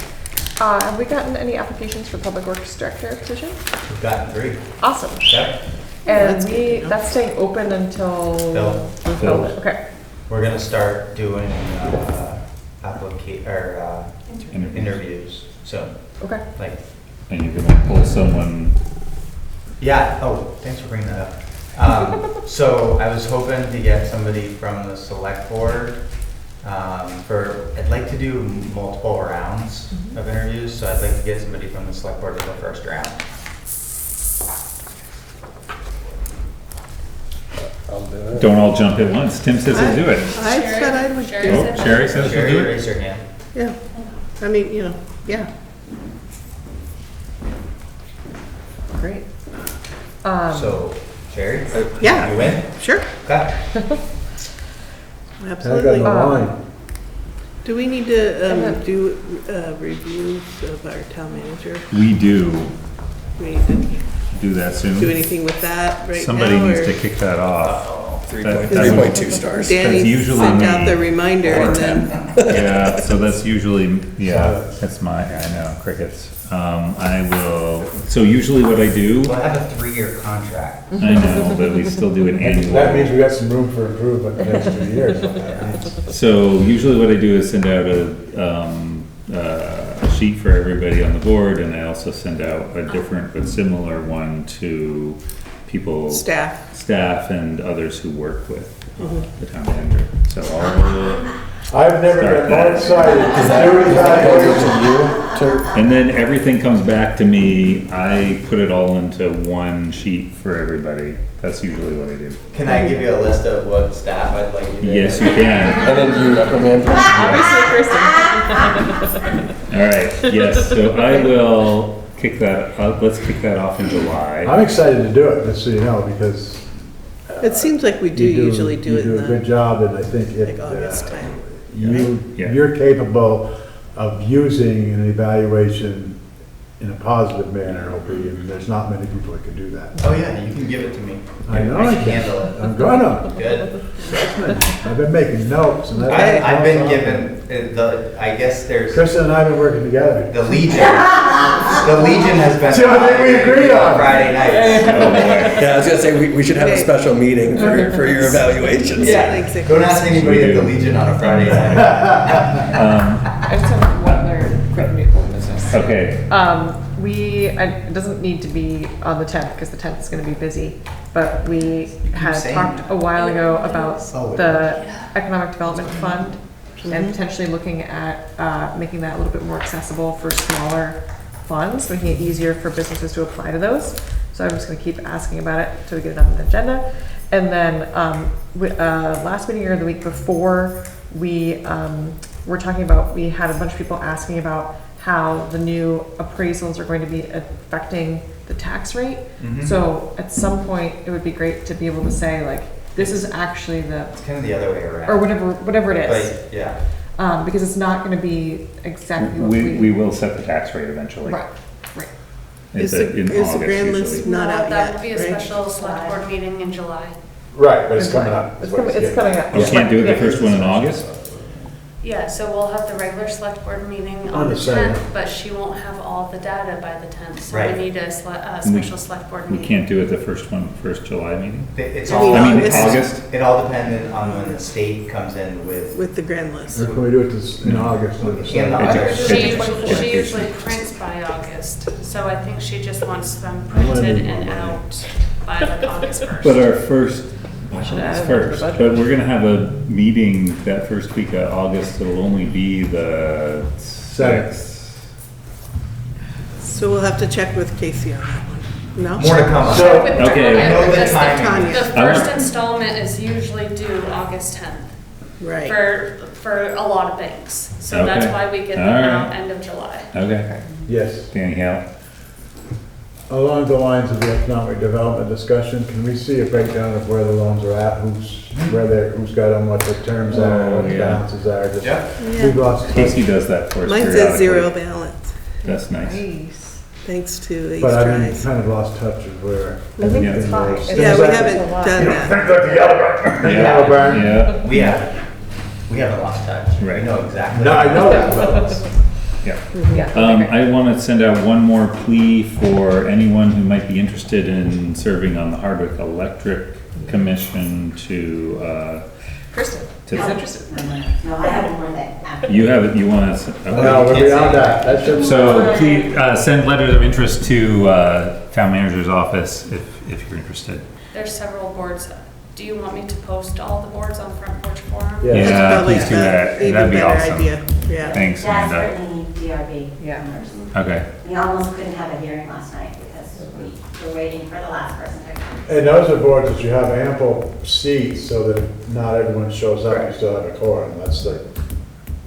Have we gotten any applications for public works director position? We've gotten 3. Awesome. Yeah. And that's staying open until Filled. we fill it. Okay. We're gonna start doing, Interviews. interviews soon. Okay. Like, And you're gonna pull someone, yeah, oh, thanks for bringing that up. So I was hoping to get somebody from the select board, I'd like to do multiple rounds of interviews, so I'd like to get somebody from the select board for the first round. I'll do it. don't all jump at once. Tim says he'll do it. I said I would do Sherry Oh, it. said- Sherry says he'll Sherry, do it? raise your hand. Yeah. I mean, yeah. Great. So, Sherry? Yeah. You win? Sure, Okay. I got absolutely. the line. Do we need to do reviews of our town manager? We do We need to do that soon. do anything with that right now? Somebody needs or- to kick that off. Uh-oh. That- 3.2 stars. Danny That's usually sent me. out the reminder and then, Yeah, so that's usually, yeah, Silence. that's my, I know, crickets. I will, so usually what I do, Well, I have a 3-year contract. I know, but we still do it annually. That means we got some room for improvement the next 2 years. what that means. So usually what I do is send out a sheet for everybody on the board, and I also send out a different but similar one to people, staff and others who work with the town manager. So I've never Start been more that. excited. Is that Every going to time- you to? and then everything comes back to me. I put it all into one sheet for everybody. That's usually what I do. Can I give you a list of what staff I'd like you to? Yes, you can. And then you recommend? All right, yes, so I will kick that, let's kick that off in July. I'm excited to do it, just so you know, because. it seems like we do usually do it You do a in good the, job, and I think like, it, August time. Yeah. you're capable of using an evaluation in a positive manner, Opie, and there's not many people that can do that. Oh, yeah, you can give it to me. I know I can can. handle it. I'm gonna. Good. I've been making notes, and that's. I've been given, I guess there's Kristen and I have been working together. the Legion. The Legion has been. See, I think we agreed on. Friday nights. Yeah, I was gonna say, we should have a special meeting for your evaluations. Don't ask anybody at the Legion on a Friday night. I just have one other quick new business. Okay, It doesn't need to be on the 10th, because the 10th is gonna be busy, but we had saying talked that. a while ago about Oh, the Economic Development Fund, and potentially looking at, making that a little bit more accessible for smaller funds, making it easier for businesses to apply to those. So I'm just gonna keep asking about it until we get it on the agenda. And then, last meeting or the week before, we were talking about, we had a bunch of people asking about how the new appraisals are going to be affecting the tax rate. Mhm. So at some point, it would be great to be able to say, like, this is actually the, It's kind of the other way around. or whatever it is. But, yeah. Because it's not gonna be exactly what we will set the tax rate eventually. Right, right. It's Is in the grand August list usually. not out That yet, will be a right? special select board meeting in July. Right, but it's coming up. It's coming up. You can't do the first one in August? Yeah, so we'll have the regular select board meeting On on the the 7th. 10th, but she won't have all the data by the 10th. So Right. we need a special select board We meeting. can't do it the first July meeting? It's I all. mean, I mean, it's- August? It all depended on when the state comes in with. the grand list. Or can we do it in August? on the In 7th? August. She usually prints by August, so I think she just wants them printed and out by like August 1st. But our first, should add it's it to the first, budget. but we're gonna have a meeting that first week of August, it'll only be the 6th. So we'll have to check with Casey on that one. No? More to come on So- that. Okay. I know the Because timing. Tanya. The I want- first installment is usually due August 10th Right. for a lot of banks. So that's Okay. why we get them All out right. end of July. Okay, Yes. Danny Hale. Along the lines of the economic development discussion, can we see a breakdown of where the loans are at, who's got them, what the terms are, what the yeah. balances are? Just- Yeah. We've lost. Casey does that for us Mine periodically. says zero balance, That's nice. Nice. thanks to Ace But I mean, Tries. kind of lost touch of where. I think Yeah. it's high. It's Yeah, we like- haven't done that. Yellow barn? Yeah, We haven't lost touch. Right. We know exactly. No, I know that. yeah. Yeah. okay, great. I want to send out one more plea for anyone who might be interested in serving on the Hardwick Electric Commission to, Kristen, to- is interested. No, I have one more thing. you have it, you want to, No, we're beyond that. That should. So please, send letters of interest to, town manager's office if you're interested. There's several boards. Do you want me to post all the boards on Front Porch Forum? Yeah. Yeah, That's probably please do that. even That'd be better awesome. idea. Yeah. Thanks, Amanda. Desperately need DRB Yeah. members. Okay, We almost couldn't have a hearing last night because we were waiting for the last person to come. And those are boards that you have ample seats so that not everyone shows up, you still have a quorum. That's the,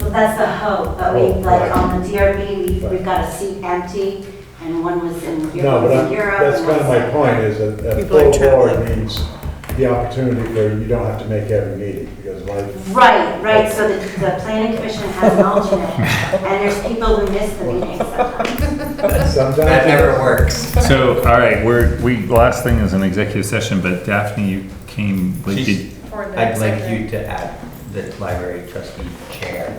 Well, that's the hope, but Oh, we, like, right. on the DRB, Right. we've got a seat empty, and one was in no, Europe, but in Europe. that's and kind of my one's- point is that a People are full board traveling. needs the opportunity for, you don't have to make every meeting because life. Right, so the planning commission has an alternate, and there's people who miss the meetings sometimes. Sometimes. That never works. so, all right, last thing is an executive session, but Daphne, you came, like, She's- did- For the I'd like executive. you to add the library trustee chair.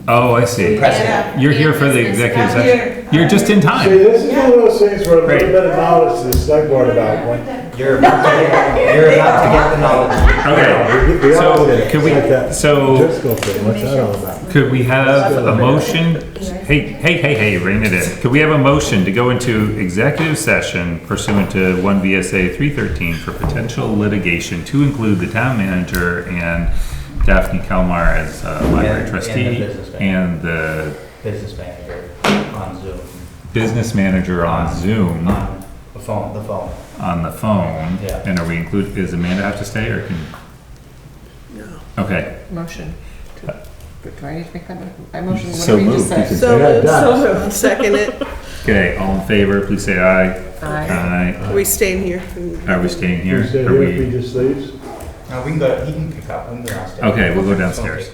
oh, I see. President. You're here for the executive session. You're just in See, time. this is one of those things where a Great. little bit of knowledge to the select board about when. You're about to get the knowledge. Okay, We all so did it. could we, It's like that so Driscoll thing, what's that all about? could we have a motion? Hey, rein it in. Could we have a motion to go into executive session pursuant to 1 VSA 313 for potential litigation to include the town manager and Daphne Kalmar as library And the trustee business manager. and the Business manager on Zoom. business manager on Zoom, On the phone. on the phone? Yeah. And are we include, does Amanda have to stay or can? No. Okay, Motion. Do I need to make that? I motion So whatever you moved, just you said. can So Yeah, moved. done. I'll second it. okay, all in favor, please say aye. Aye. Are we staying here? Are we staying here? You stay Are here if he we? just leaves? We can go, he can pick up, we can go downstairs. Okay, we'll go downstairs.